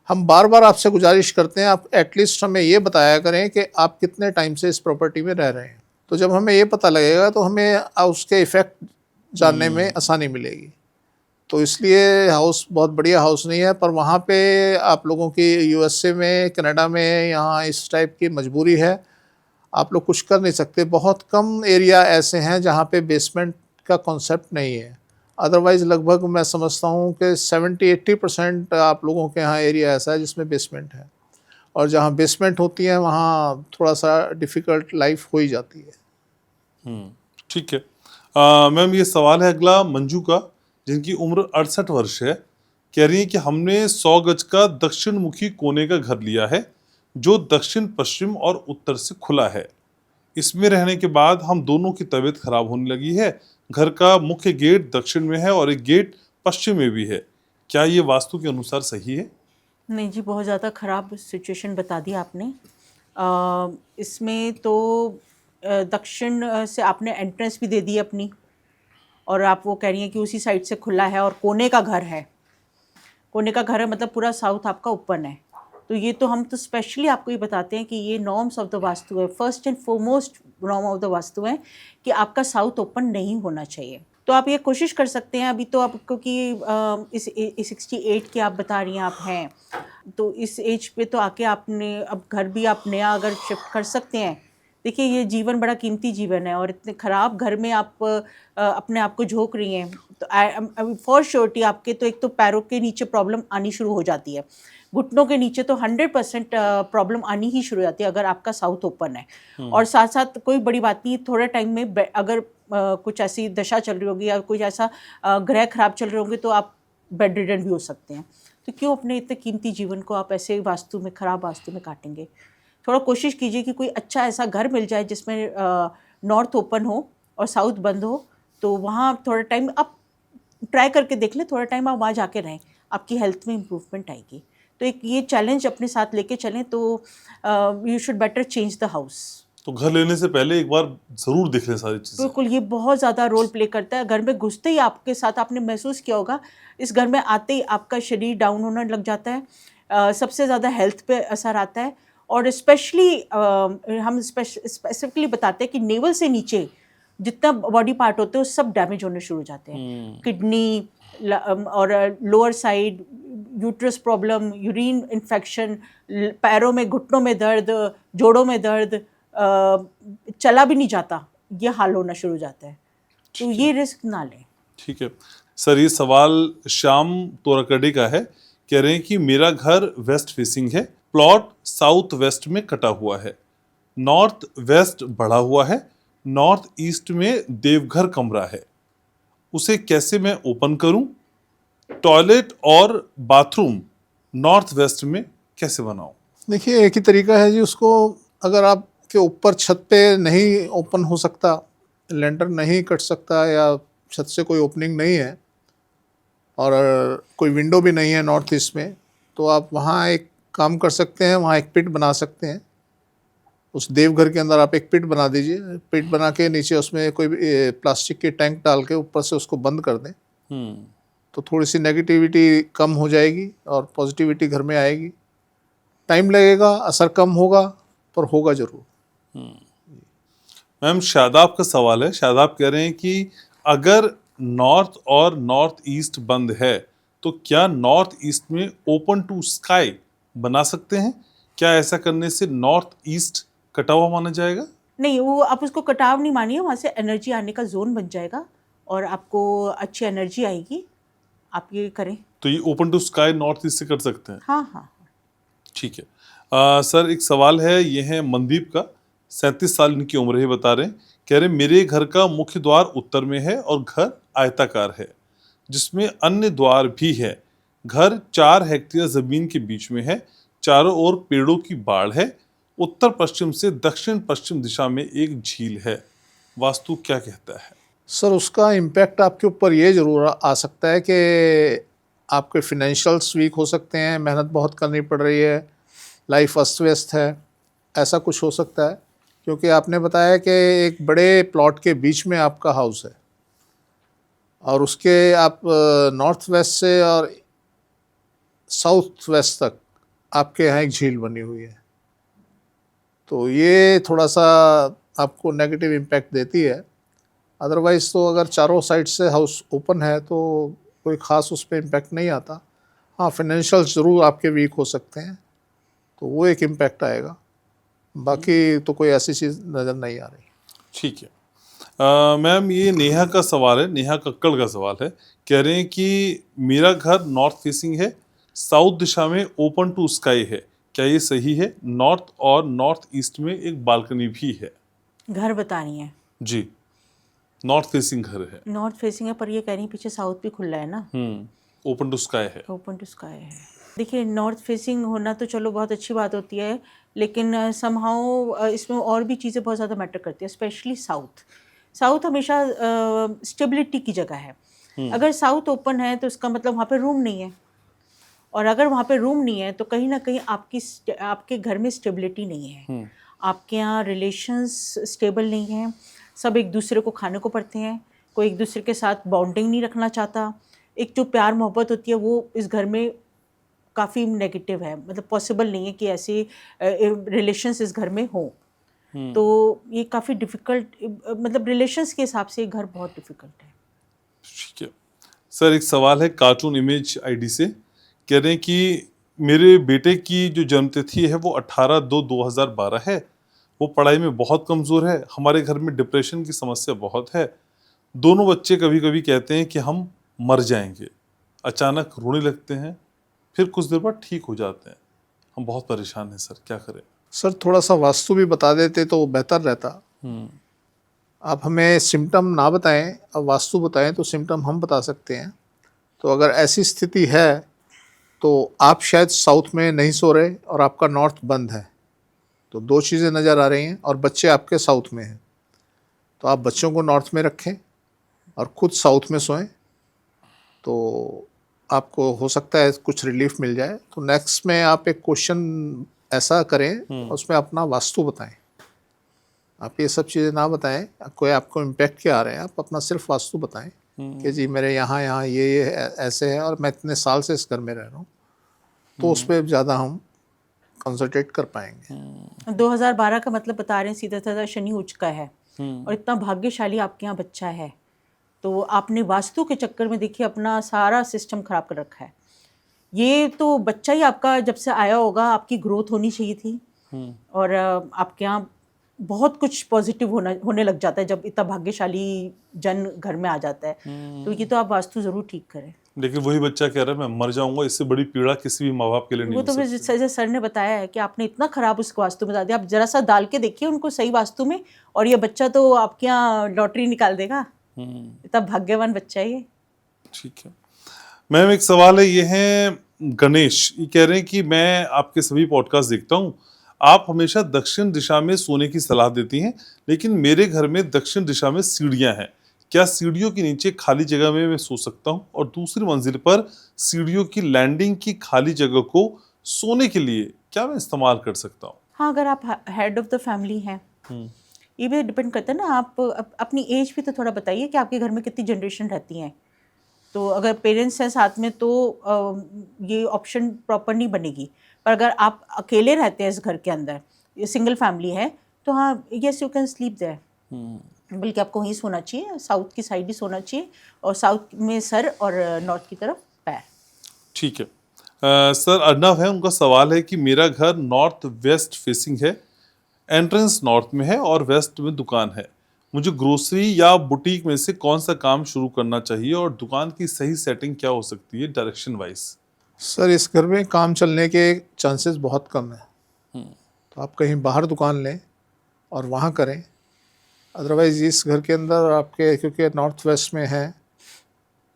हम बार बार आपसे गुजारिश करते हैं, आप एटलीस्ट हमें ये बताया करें कि आप कितने टाइम से इस प्रॉपर्टी में रह रहे हैं। तो जब हमें ये पता लगेगा तो हमें उसके इफ़ेक्ट जानने में आसानी मिलेगी। तो इसलिए हाउस बहुत बढ़िया हाउस नहीं है, पर वहाँ पे आप लोगों की यूएसए में, कनाडा में, यहाँ इस टाइप की मजबूरी है, आप लोग कुछ कर नहीं सकते। बहुत कम एरिया ऐसे हैं जहाँ पे बेसमेंट का कॉन्सेप्ट नहीं है। अदरवाइज़ लगभग मैं समझता हूँ कि 70-80% आप लोगों के यहाँ एरिया ऐसा है जिसमें बेसमेंट है, और जहाँ बेसमेंट होती है वहाँ थोड़ा सा डिफ़िकल्ट लाइफ हो ही जाती है। ठीक है। मैम ये सवाल है अगला मंजू का, जिनकी उम्र 68 वर्ष है। कह रही है कि हमने 100 गज का दक्षिण मुखी कोने का घर लिया है जो दक्षिण पश्चिम और उत्तर से खुला है। इसमें रहने के बाद हम दोनों की तबीयत खराब होने लगी है। घर का मुख्य गेट दक्षिण में है और एक गेट पश्चिम में भी है। क्या ये वास्तु के अनुसार सही है? नहीं जी, बहुत ज़्यादा ख़राब सिचुएशन बता दी आपने। इसमें तो दक्षिण से आपने एंट्रेंस भी दे दी अपनी, और आप वो कह रही हैं कि उसी साइड से खुला है और कोने का घर है। कोने का घर है मतलब पूरा साउथ आपका ओपन है। तो ये तो हम तो स्पेशली आपको ये बताते हैं कि ये नॉर्म्स ऑफ द वास्तु है, first and foremost norm of the vastu है कि आपका साउथ ओपन नहीं होना चाहिए। तो आप ये कोशिश कर सकते हैं, अभी तो आपको कि इस 68 की आप बता रही हैं आप हैं, तो इस एज पे तो आके आपने अब घर भी आप नया अगर शिफ्ट कर सकते हैं। देखिए ये जीवन बड़ा कीमती जीवन है, और इतने ख़राब घर में आप अपने आप को झोंक रही हैं, तो फॉर श्योरिटी आपके तो एक तो पैरों के नीचे प्रॉब्लम आनी शुरू हो जाती है, घुटनों के नीचे तो 100% प्रॉब्लम आनी ही शुरू हो जाती है अगर आपका साउथ ओपन है। और साथ साथ कोई बड़ी बात नहीं, थोड़े टाइम में अगर कुछ ऐसी दशा चल रही होगी या कुछ ऐसा ग्रह खराब चल रहे होंगे तो आप बेड रिडन भी हो सकते हैं। तो क्यों अपने इतने कीमती जीवन को आप ऐसे वास्तु में, खराब वास्तु में काटेंगे? थोड़ा कोशिश कीजिए कि कोई अच्छा ऐसा घर मिल जाए जिसमें नॉर्थ ओपन हो और साउथ बंद हो, तो वहाँ थोड़ा टाइम आप ट्राई करके देख लें, थोड़ा टाइम आप वहाँ जाके रहें, आपकी हेल्थ में इम्प्रूवमेंट आएगी। तो एक ये चैलेंज अपने साथ लेके चलें, तो you should better change the house. तो घर लेने से पहले एक बार जरूर देख लें सारी चीजें। बिल्कुल, ये बहुत ज़्यादा रोल प्ले करता है। घर में घुसते ही आपके साथ आपने महसूस किया होगा, इस घर में आते ही आपका शरीर डाउन होने लग जाता है। सबसे ज़्यादा हेल्थ पे असर आता है, और स्पेशली हम स्पेसिफिकली बताते हैं कि नेवल से नीचे जितना बॉडी पार्ट होते हैं वो सब डैमेज होने शुरू हो जाते हैं। किडनी, और lower side uterus problem, urine infection, पैरों में घुटनों में दर्द, जोड़ों में दर्द, चला भी नहीं जाता, ये हाल होना शुरू हो जाता है। तो ये रिस्क ना लें। ठीक है सर, ये सवाल श्याम तोराकड़ी का है। कह रहे हैं कि मेरा घर वेस्ट फेसिंग है, प्लॉट साउथ वेस्ट में कटा हुआ है, नॉर्थ वेस्ट बढ़ा हुआ है, नॉर्थ ईस्ट में देवघर कमरा है, उसे कैसे मैं ओपन करूं? टॉयलेट और बाथरूम नॉर्थ वेस्ट में कैसे बनाऊं? देखिए, एक ही तरीका है जी उसको। अगर आपके ऊपर छत पे नहीं ओपन हो सकता, लेंटर नहीं कट सकता, या छत से कोई ओपनिंग नहीं है और कोई विंडो भी नहीं है नॉर्थ ईस्ट में, तो आप वहाँ एक काम कर सकते हैं, वहाँ एक पिट बना सकते हैं। उस देवघर के अंदर आप एक पिट बना दीजिए। पिट बना के नीचे उसमें कोई प्लास्टिक के टैंक डाल के ऊपर से उसको बंद कर दें, तो थोड़ी सी नेगेटिविटी कम हो जाएगी और पॉजिटिविटी घर में आएगी। टाइम लगेगा, असर कम होगा, पर होगा जरूर। मैम, शादाब का सवाल है। शादाब कह रहे हैं कि अगर नॉर्थ और नॉर्थ ईस्ट बंद है तो क्या नॉर्थ ईस्ट में ओपन टू स्काई बना सकते हैं? क्या ऐसा करने से नॉर्थ ईस्ट कटा हुआ माना जाएगा? नहीं, वो आप उसको कटाव नहीं मानिए, वहाँ से एनर्जी आने का जोन बन जाएगा और आपको अच्छी एनर्जी आएगी। आप ये करें। तो ये open to sky north east से कर सकते हैं? हाँ हाँ। ठीक है। सर, एक सवाल है, ये है मनदीप का। 37 साल इनकी उम्र है, बता रहे हैं। कह रहे मेरे घर का मुख्य द्वार उत्तर में है और घर आयताकार है जिसमें अन्य द्वार भी है। घर 4 हेक्टेयर जमीन के बीच में है, चारों ओर पेड़ों की बाड़ है, उत्तर पश्चिम से दक्षिण पश्चिम दिशा में एक झील है। वास्तु क्या कहता है? सर, उसका इम्पैक्ट आपके ऊपर ये ज़रूर आ सकता है कि आपके फिनेंशियल्स वीक हो सकते हैं, मेहनत बहुत करनी पड़ रही है, लाइफ अस्त व्यस्त है, ऐसा कुछ हो सकता है। क्योंकि आपने बताया कि एक बड़े प्लॉट के बीच में आपका हाउस है और उसके आप नॉर्थ वेस्ट से और साउथ वेस्ट तक आपके यहाँ एक झील बनी हुई है, तो ये थोड़ा सा आपको नेगेटिव इम्पैक्ट देती है। अदरवाइज़ तो अगर चारों साइड से हाउस ओपन है तो कोई ख़ास उस पर इम्पैक्ट नहीं आता। हाँ, फाइनेंशियल ज़रूर आपके वीक हो सकते हैं, तो वो एक इम्पैक्ट आएगा। बाकी तो कोई ऐसी चीज़ नज़र नहीं आ रही। ठीक है। मैम, ये नेहा का सवाल है, नेहा कक्कड़ का सवाल है। कह रहे हैं कि मेरा घर नॉर्थ फेसिंग है, साउथ दिशा में ओपन टू स्काई है, क्या ये सही है? नॉर्थ और नॉर्थ ईस्ट में एक बालकनी भी है। घर बतानी है जी, नॉर्थ फेसिंग घर है। नॉर्थ फेसिंग है, पर ये कह रही पीछे साउथ भी खुला है ना, ओपन टू स्काई है। ओपन टू स्काई है। देखिए, नॉर्थ फेसिंग होना तो चलो बहुत अच्छी बात होती है, लेकिन समहाउ इसमें और भी चीज़ें बहुत ज़्यादा मैटर करती है, स्पेशली साउथ। साउथ हमेशा स्टेबिलिटी की जगह है। अगर साउथ ओपन है तो इसका मतलब वहाँ पे रूम नहीं है, और अगर वहाँ पे रूम नहीं है तो कहीं ना कहीं आपके घर में स्टेबिलिटी नहीं है। आपके यहाँ रिलेशंस स्टेबल नहीं है, सब एक दूसरे को खाने को पड़ते हैं, कोई एक दूसरे के साथ बॉन्डिंग नहीं रखना चाहता। एक जो प्यार मोहब्बत होती है वो इस घर में काफ़ी नेगेटिव है, मतलब पॉसिबल नहीं है कि ऐसे रिलेशंस इस घर में हो। तो ये काफ़ी डिफ़िकल्ट, मतलब रिलेशंस के हिसाब से ये घर बहुत डिफ़िकल्ट है। ठीक है सर, एक सवाल है कार्टून इमेज आईडी से। कह रहे हैं कि मेरे बेटे की जो जन्मतिथि है वो 18/2/2012 है। वो पढ़ाई में बहुत कमज़ोर है। हमारे घर में डिप्रेशन की समस्या बहुत है। दोनों बच्चे कभी कभी कहते हैं कि हम मर जाएंगे, अचानक रोने लगते हैं, फिर कुछ देर बाद ठीक हो जाते हैं। हम बहुत परेशान हैं सर, क्या करें? सर, थोड़ा सा वास्तु भी बता देते तो बेहतर रहता। आप हमें सिम्टम ना बताएं, अब वास्तु बताएं तो सिम्टम हम बता सकते हैं। तो अगर ऐसी स्थिति है तो आप शायद साउथ में नहीं सो रहे और आपका नॉर्थ बंद है, तो 2 चीज़ें नज़र आ रही हैं, और बच्चे आपके साउथ में हैं। तो आप बच्चों को नॉर्थ में रखें और खुद साउथ में सोएं, तो आपको हो सकता है कुछ रिलीफ मिल जाए। तो नेक्स्ट में आप एक क्वेश्चन ऐसा करें, उसमें अपना वास्तु बताएं। आप ये सब चीज़ें ना बताएं, कोई आपको इम्पैक्ट क्या आ रहे हैं, आप अपना सिर्फ वास्तु बताएं कि जी मेरे यहाँ ये ऐसे है और मैं इतने साल से इस घर में रह रहा हूँ, तो उस पर ज़्यादा हम कंसंट्रेट कर पाएंगे। 2012 का मतलब बता रहे हैं, सीधा साधा शनि उच्च का है और इतना भाग्यशाली आपके यहाँ बच्चा है, तो आपने वास्तु के चक्कर में देखिए अपना सारा सिस्टम खराब कर रखा है। ये तो बच्चा ही आपका जब से आया होगा, आपकी ग्रोथ होनी चाहिए थी और आपके यहाँ बहुत कुछ पॉजिटिव होने लग जाता है जब इतना भाग्यशाली जन घर में आ जाता है। तो ये तो आप वास्तु जरूर ठीक करें। लेकिन वही बच्चा कह रहा है मैं मर जाऊंगा, इससे बड़ी पीड़ा किसी भी माँ बाप के लिए नहीं वो हो तो फिर सकती। जैसे सर ने बताया है कि आपने इतना खराब उसको वास्तु में डाल दिया, आप जरा सा डाल के देखिए उनको सही वास्तु में, और ये बच्चा तो आपके यहाँ लॉटरी निकाल देगा। इतना भाग्यवान बच्चा है ये। ठीक है मैम, एक सवाल है, ये है गणेश, ये कह रहे हैं कि मैं आपके सभी पॉडकास्ट देखता हूँ, आप हमेशा दक्षिण दिशा में सोने की सलाह देती हैं, लेकिन मेरे घर में दक्षिण दिशा में सीढ़ियां हैं, क्या सीढ़ियों के नीचे खाली जगह में मैं सो सकता हूँ? और दूसरी मंजिल पर सीढ़ियों की लैंडिंग की खाली जगह को सोने के लिए क्या मैं इस्तेमाल कर सकता हूँ? हाँ, अगर आप हेड ऑफ द फैमिली हैं, ये भी डिपेंड करता है ना, आप अपनी एज भी तो थोड़ा बताइए कि आपके घर में कितनी जनरेशन रहती हैं। तो अगर पेरेंट्स हैं साथ में तो ये ऑप्शन प्रॉपर नहीं बनेगी, पर अगर आप अकेले रहते हैं इस घर के अंदर, ये सिंगल फैमिली है, तो हाँ, yes you can sleep there. बल्कि आपको वहीं सोना चाहिए, साउथ की साइड ही सोना चाहिए, और साउथ में सर और नॉर्थ की तरफ पैर। ठीक है सर, अर्नव है, उनका सवाल है कि मेरा घर नॉर्थ वेस्ट फेसिंग है, एंट्रेंस नॉर्थ में है और वेस्ट में दुकान है, मुझे ग्रोसरी या बुटीक में से कौन सा काम शुरू करना चाहिए और दुकान की सही सेटिंग क्या हो सकती है डायरेक्शन वाइज? सर इस घर में काम चलने के चांसेस बहुत कम है, तो आप कहीं बाहर दुकान लें और वहाँ करें। अदरवाइज़ इस घर के अंदर आपके, क्योंकि नॉर्थ वेस्ट में है,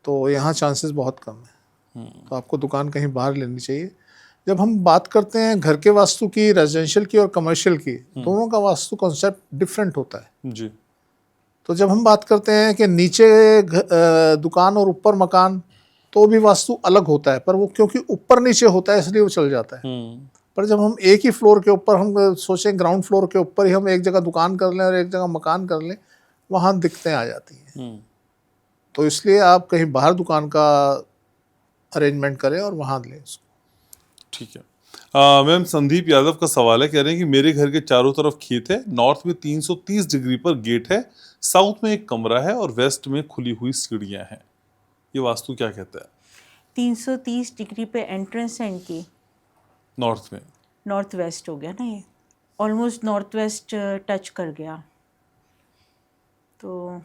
तो यहाँ चांसेस बहुत कम है, तो आपको दुकान कहीं बाहर लेनी चाहिए। जब हम बात करते हैं घर के वास्तु की, रेजिडेंशियल की और कमर्शियल की, दोनों का वास्तु कॉन्सेप्ट डिफरेंट होता है जी। तो जब हम बात करते हैं कि नीचे दुकान और ऊपर मकान, तो भी वास्तु अलग होता है, पर वो क्योंकि ऊपर नीचे होता है इसलिए वो चल जाता है। पर जब हम एक ही फ्लोर के ऊपर, हम सोचें ग्राउंड फ्लोर के ऊपर ही हम एक जगह दुकान कर लें और एक जगह मकान कर लें, वहाँ दिक्कतें आ जाती हैं। तो इसलिए आप कहीं बाहर दुकान का अरेंजमेंट करें और वहाँ लें उसको। ठीक है मैम, संदीप यादव का सवाल है, कह रहे हैं कि मेरे घर के चारों तरफ खेत है, नॉर्थ में 330 डिग्री पर गेट है, साउथ में एक कमरा है और वेस्ट में खुली हुई सीढ़ियां हैं, ये वास्तु क्या कहता है? 330 डिग्री पे एंट्रेंस है इनकी, नॉर्थ में। नॉर्थ वेस्ट हो गया ना, ये ऑलमोस्ट नॉर्थ वेस्ट टच कर गया, तो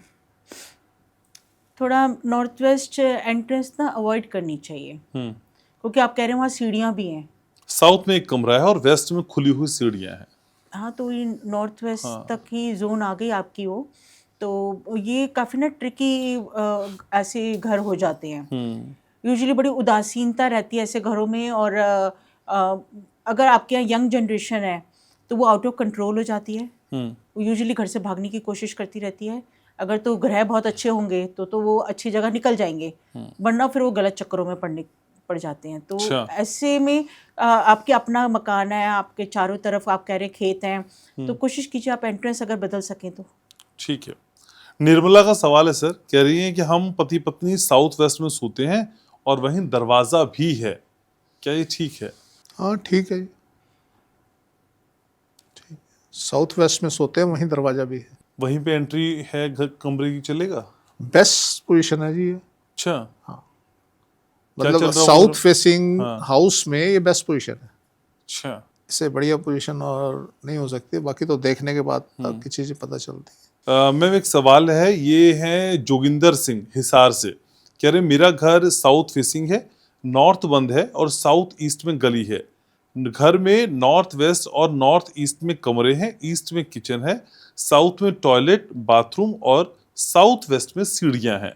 थोड़ा नॉर्थ वेस्ट एंट्रेंस ना अवॉइड करनी चाहिए, क्योंकि आप कह रहे हैं वहाँ सीढ़ियाँ भी हैं। साउथ में एक कमरा है और वेस्ट में खुली हुई सीढ़ियां हैं। हाँ, तो ये नॉर्थ वेस्ट तक ही जोन आ गई आपकी वो, तो ये काफ़ी ना ट्रिकी ऐसे घर हो जाते हैं। यूजुअली बड़ी उदासीनता रहती है ऐसे घरों में, और अगर आपके यहाँ यंग जनरेशन है तो वो आउट ऑफ कंट्रोल हो जाती है, वो यूजुअली घर से भागने की कोशिश करती रहती है। अगर तो ग्रह बहुत अच्छे होंगे तो वो अच्छी जगह निकल जाएंगे, वरना फिर वो गलत चक्करों में पड़ जाते हैं। तो ऐसे में आपके अपना मकान है, आपके चारों तरफ आप कह रहे खेत हैं, तो कोशिश कीजिए आप एंट्रेंस अगर बदल सकें तो। ठीक है। निर्मला का सवाल है सर, कह रही हैं कि हम पति पत्नी साउथ वेस्ट में सोते हैं और वहीं दरवाजा भी है, क्या ये ठीक है? हाँ ठीक है, ठीक। साउथ वेस्ट में सोते हैं, वहीं दरवाजा भी है, वहीं पे एंट्री है घर कमरे की, चलेगा? बेस्ट पोजीशन है जी ये। अच्छा, हाँ, क्या मतलब चल रहा साउथ होगा? फेसिंग हाँ। हाउस में ये बेस्ट पोजीशन है। अच्छा, इससे बढ़िया पोजीशन और नहीं हो सकती, बाकी तो देखने के बाद की चीज़ें पता चलती है। मैम एक सवाल है, ये है जोगिंदर सिंह हिसार से, कह रहे मेरा घर साउथ फेसिंग है, नॉर्थ बंद है और साउथ ईस्ट में गली है, घर में नॉर्थ वेस्ट और नॉर्थ ईस्ट में कमरे हैं, ईस्ट में किचन है, साउथ में टॉयलेट बाथरूम और साउथ वेस्ट में सीढ़ियां हैं,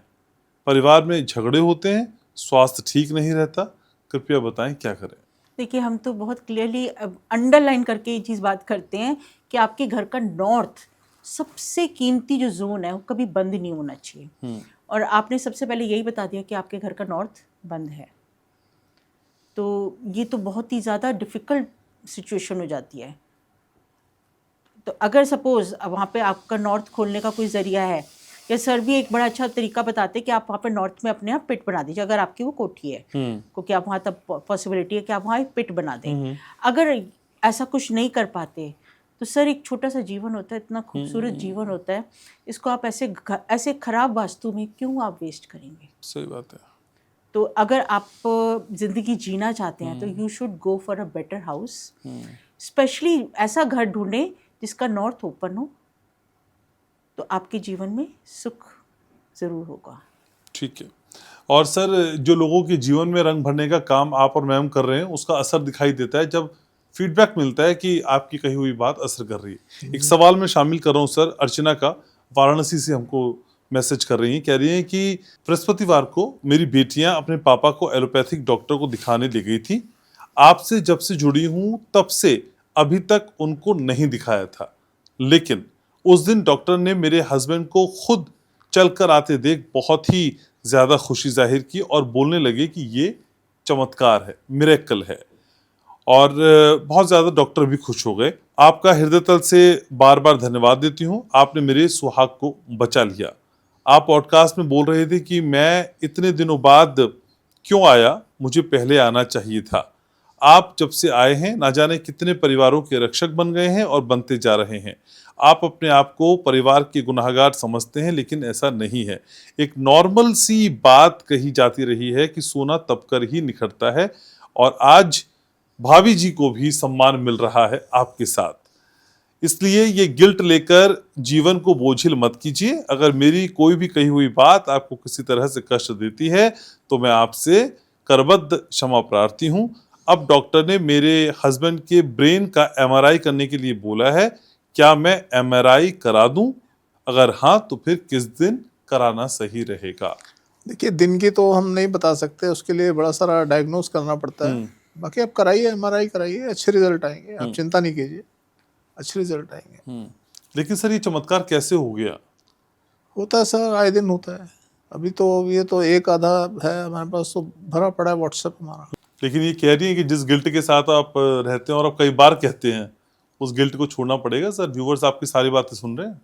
परिवार में झगड़े होते हैं, स्वास्थ्य ठीक नहीं रहता, कृपया बताएं क्या करें? देखिए, हम तो बहुत क्लियरली अंडरलाइन करके ये चीज़ बात करते हैं कि आपके घर का नॉर्थ सबसे कीमती जो जोन है वो कभी बंद नहीं होना चाहिए, और आपने सबसे पहले यही बता दिया कि आपके घर का नॉर्थ बंद है, तो ये तो बहुत ही ज़्यादा डिफ़िकल्ट सिचुएशन हो जाती है। तो अगर सपोज़ वहाँ पे आपका नॉर्थ खोलने का कोई ज़रिया है, या सर भी एक बड़ा अच्छा तरीका बताते हैं कि आप वहाँ पे नॉर्थ में अपने आप पिट बना दीजिए, अगर आपकी वो कोठी है, क्योंकि आप वहाँ तब पॉसिबिलिटी है कि आप वहाँ एक पिट बना दें। अगर ऐसा कुछ नहीं कर पाते तो सर एक छोटा सा जीवन होता है, इतना खूबसूरत जीवन होता है, इसको आप ऐसे खराब वास्तु में क्यों आप वेस्ट करेंगे? सही बात है। तो अगर आप जिंदगी जीना चाहते हैं तो you should go for a better house, specially ऐसा घर ढूंढें जिसका नॉर्थ ओपन हो, तो आपके जीवन में सुख जरूर होगा। ठीक है। और सर जो लोगों के जीवन में रंग भरने का काम आप और मैम कर रहे हैं, उसका असर दिखाई देता है जब फीडबैक मिलता है कि आपकी कही हुई बात असर कर रही है। एक सवाल मैं शामिल कर रहा हूँ सर, अर्चना का, वाराणसी से हमको मैसेज कर रही हैं, कह रही हैं कि बृहस्पतिवार को मेरी बेटियां अपने पापा को एलोपैथिक डॉक्टर को दिखाने ले गई थी। आपसे जब से जुड़ी हूँ तब से अभी तक उनको नहीं दिखाया था, लेकिन उस दिन डॉक्टर ने मेरे हस्बैंड को खुद चलकर आते देख बहुत ही ज्यादा खुशी जाहिर की और बोलने लगे कि ये चमत्कार है, मिरेकल है। और बहुत ज्यादा डॉक्टर भी खुश हो गए। आपका हृदय तल से बार बार धन्यवाद देती हूँ, आपने मेरे सुहाग को बचा लिया। आप पॉडकास्ट में बोल रहे थे कि मैं इतने दिनों बाद क्यों आया, मुझे पहले आना चाहिए था। आप जब से आए हैं ना जाने कितने परिवारों के रक्षक बन गए हैं और बनते जा रहे हैं। आप अपने आप को परिवार के गुनहगार समझते हैं, लेकिन ऐसा नहीं है। एक नॉर्मल सी बात कही जाती रही है कि सोना तब कर ही निखरता है, और आज भाभी जी को भी सम्मान मिल रहा है आपके साथ। इसलिए ये गिल्ट लेकर जीवन को बोझिल मत कीजिए। अगर मेरी कोई भी कही हुई बात आपको किसी तरह से कष्ट देती है तो मैं आपसे करबद्ध क्षमा प्रार्थी हूँ। अब डॉक्टर ने मेरे हस्बैंड के ब्रेन का एमआरआई करने के लिए बोला है, क्या मैं एमआरआई करा दूं? अगर हाँ तो फिर किस दिन कराना सही रहेगा? देखिए, दिन की तो हम नहीं बता सकते, उसके लिए बड़ा सारा डायग्नोस करना पड़ता है। बाकी आप कराइए, एमआरआई कराइए, अच्छे रिजल्ट आएंगे, आप चिंता नहीं कीजिए, अच्छे रिजल्ट आएंगे। लेकिन सर ये चमत्कार कैसे हो गया? होता है सर, आए दिन होता है। अभी तो ये तो एक आधा है हमारे पास, तो भरा पड़ा है व्हाट्सएप हमारा। लेकिन ये कह रही है कि जिस गिल्ट के साथ आप रहते हैं और आप कई बार कहते हैं, उस गिल्ट को छोड़ना पड़ेगा सर। व्यूवर्स आपकी सारी बातें सुन रहे हैं।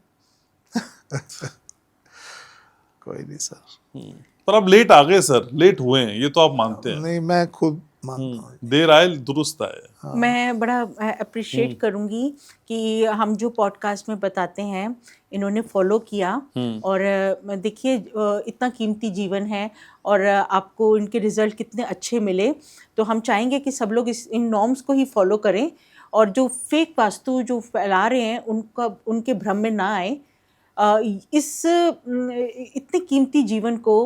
कोई नहीं सर। पर अब लेट आ गए सर, लेट हुए हैं, ये तो आप मानते हैं। नहीं, मैं खुद मानता हूँ। देर आए दुरुस्त आए। मैं बड़ा अप्रिशिएट करूंगी कि हम जो पॉडकास्ट में बताते हैं इन्होंने फॉलो किया। और देखिए इतना कीमती जीवन है और आपको इनके रिजल्ट कितने अच्छे मिले, तो हम चाहेंगे कि सब लोग इन नॉर्म्स को ही फॉलो करें और जो फेक वास्तु जो फैला रहे हैं उनके भ्रम में ना आए। इस इतने कीमती जीवन को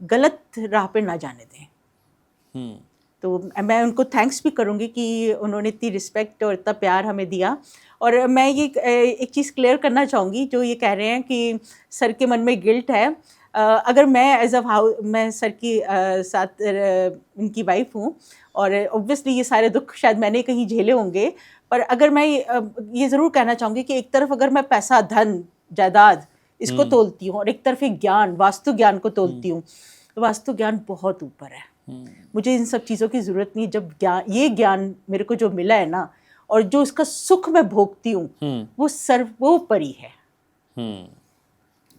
गलत राह पे ना जाने दें। तो मैं उनको थैंक्स भी करूँगी कि उन्होंने इतनी रिस्पेक्ट और इतना प्यार हमें दिया। और मैं ये एक चीज़ क्लियर करना चाहूँगी, जो ये कह रहे हैं कि सर के मन में गिल्ट है। अगर मैं एज अ मैं सर की साथ इनकी वाइफ हूँ और ऑब्वियसली ये सारे दुख शायद मैंने कहीं झेले होंगे, पर अगर मैं ये ज़रूर कहना चाहूँगी कि एक तरफ अगर मैं पैसा, धन, जायदाद इसको तोलती हूँ और एक तरफ एक ज्ञान, वास्तु ज्ञान को तोलती हूँ, तो वास्तु ज्ञान बहुत ऊपर है। मुझे इन सब चीज़ों की ज़रूरत नहीं। जब ये ज्ञान मेरे को जो मिला है ना, और जो इसका सुख मैं भोगती हूँ, वो सर्वोपरि है।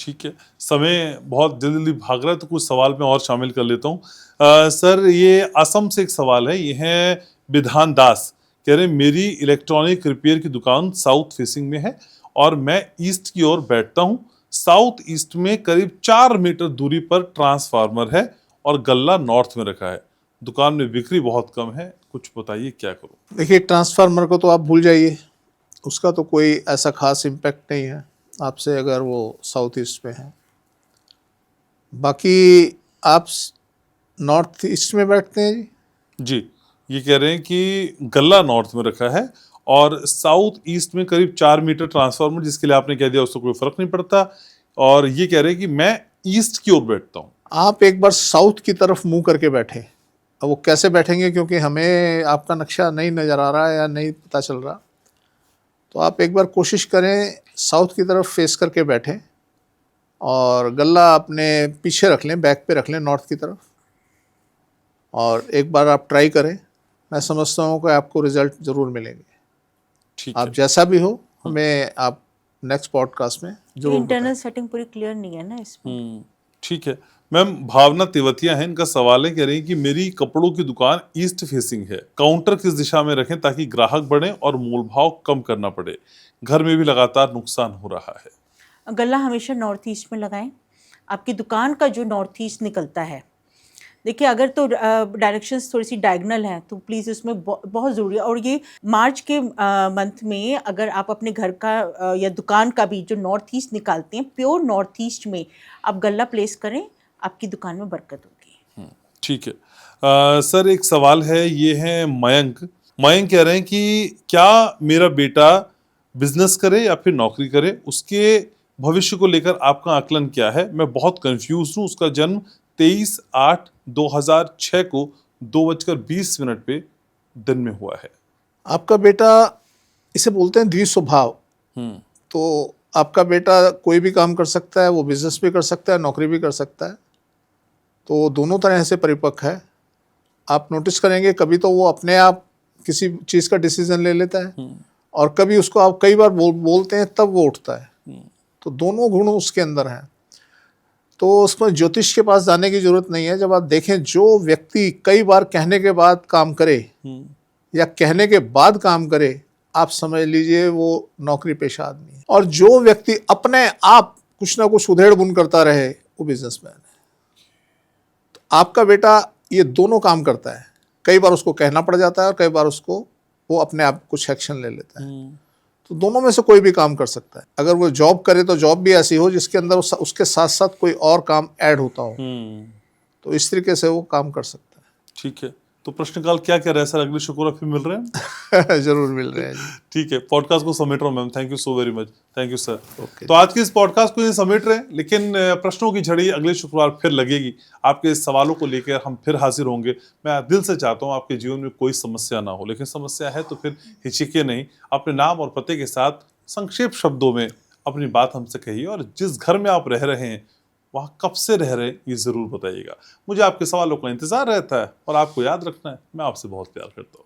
ठीक है, समय बहुत जल्दी भाग रहा है, तो कुछ सवाल मैं और शामिल कर लेता हूँ। सर ये असम से एक सवाल है, ये है विधान दास, कह रहे मेरी इलेक्ट्रॉनिक रिपेयर की दुकान साउथ फेसिंग में है और मैं ईस्ट की ओर बैठता हूँ। साउथ ईस्ट में करीब 4 मीटर दूरी पर ट्रांसफार्मर है और गल्ला नॉर्थ में रखा है। दुकान में बिक्री बहुत कम है, कुछ बताइए क्या करूं? देखिए, ट्रांसफार्मर को तो आप भूल जाइए, उसका तो कोई ऐसा खास इम्पैक्ट नहीं है आपसे अगर वो साउथ ईस्ट में है। बाकी आप नॉर्थ ईस्ट में बैठते हैं जी, ये कह रहे हैं कि गल्ला नॉर्थ में रखा है और साउथ ईस्ट में करीब 4 मीटर ट्रांसफार्मर, जिसके लिए आपने कह दिया उसको कोई फर्क नहीं पड़ता, और ये कह रहे हैं कि मैं ईस्ट की ओर बैठता हूँ। आप एक बार साउथ की तरफ मुंह करके बैठे। अब वो कैसे बैठेंगे, क्योंकि हमें आपका नक्शा नहीं नज़र आ रहा है या नहीं पता चल रहा, तो आप एक बार कोशिश करें साउथ की तरफ फेस करके बैठें और गल्ला अपने पीछे रख लें, बैक पे रख लें नॉर्थ की तरफ, और एक बार आप ट्राई करें। मैं समझता हूँ कि आपको रिजल्ट ज़रूर मिलेंगे। ठीक आप है। जैसा भी हो, हमें आप नेक्स्ट पॉडकास्ट में जरूर इंटरनल सेटिंग पूरी क्लियर नहीं है ना इसमें। ठीक है, मैम भावना तेवतिया है, इनका सवाल है, कह रही हैं कि मेरी कपड़ों की दुकान ईस्ट फेसिंग है, काउंटर किस दिशा में रखें ताकि ग्राहक बढ़े और मोल भाव कम करना पड़े, घर में भी लगातार नुकसान हो रहा है। गला हमेशा नॉर्थ ईस्ट में लगाएं। आपकी दुकान का जो नॉर्थ ईस्ट निकलता है, देखिए अगर तो डायरेक्शंस थोड़ी सी डायगनल हैं तो प्लीज़ उसमें बहुत ज़रूरी है। और ये मार्च के मंथ में अगर आप अपने घर का या दुकान का भी जो नॉर्थ ईस्ट निकालते हैं, प्योर नॉर्थ ईस्ट में आप गल्ला प्लेस करें, आपकी दुकान में बरकत होगी। ठीक है। सर एक सवाल है, ये है मयंक कह रहे हैं कि क्या मेरा बेटा बिजनेस करे या फिर नौकरी करे, उसके भविष्य को लेकर आपका आकलन क्या है? मैं बहुत कंफ्यूज हूँ। उसका जन्म 23/8/2006 को 2:20 पे दिन में हुआ है। आपका बेटा, इसे बोलते हैं द्विस्वभाव। तो आपका बेटा कोई भी काम कर सकता है, वो बिजनेस भी कर सकता है, नौकरी भी कर सकता है, तो दोनों तरह से परिपक्व है। आप नोटिस करेंगे कभी तो वो अपने आप किसी चीज़ का डिसीजन ले लेता है और कभी उसको आप कई बार बोलते हैं तब वो उठता है। तो दोनों गुण उसके अंदर हैं। तो उसमें ज्योतिष के पास जाने की जरूरत नहीं है। जब आप देखें जो व्यक्ति कई बार कहने के बाद काम करे या कहने के बाद काम करे, आप समझ लीजिए वो नौकरी पेशा आदमी है। और जो व्यक्ति अपने आप कुछ ना कुछ उधेड़ बुन करता रहे, वो बिजनेसमैन है। तो आपका बेटा ये दोनों काम करता है। कई बार उसको कहना पड़ जाता है और कई बार उसको वो अपने आप कुछ एक्शन ले लेता है। तो दोनों में से कोई भी काम कर सकता है। अगर वो जॉब करे तो जॉब भी ऐसी हो जिसके अंदर उसके साथ साथ कोई और काम ऐड होता हो, तो इस तरीके से वो काम कर सकता है। ठीक है। तो प्रश्नकाल क्या कह रहे हैं सर? अगले शुक्रवार फिर मिल रहे हैं। जरूर मिल रहे हैं जी। ठीक है, पॉडकास्ट को समेट रहा हूँ ma'am. Thank you so very much. Thank you sir. Okay. तो आज के इस पॉडकास्ट को ये समेट रहे हैं, लेकिन प्रश्नों की झड़ी अगले शुक्रवार फिर लगेगी। आपके इस सवालों को लेकर हम फिर हाजिर होंगे। मैं दिल से चाहता हूँ आपके जीवन में कोई समस्या ना हो, लेकिन समस्या है तो फिर हिचकिए नहीं। अपने नाम और पते के साथ संक्षेप शब्दों में अपनी बात हमसे कहिए और जिस घर में आप रह रहे हैं वहाँ कब से रह रहे हैं ये ज़रूर बताइएगा। मुझे आपके सवालों का इंतज़ार रहता है और आपको याद रखना है, मैं आपसे बहुत प्यार करता हूँ।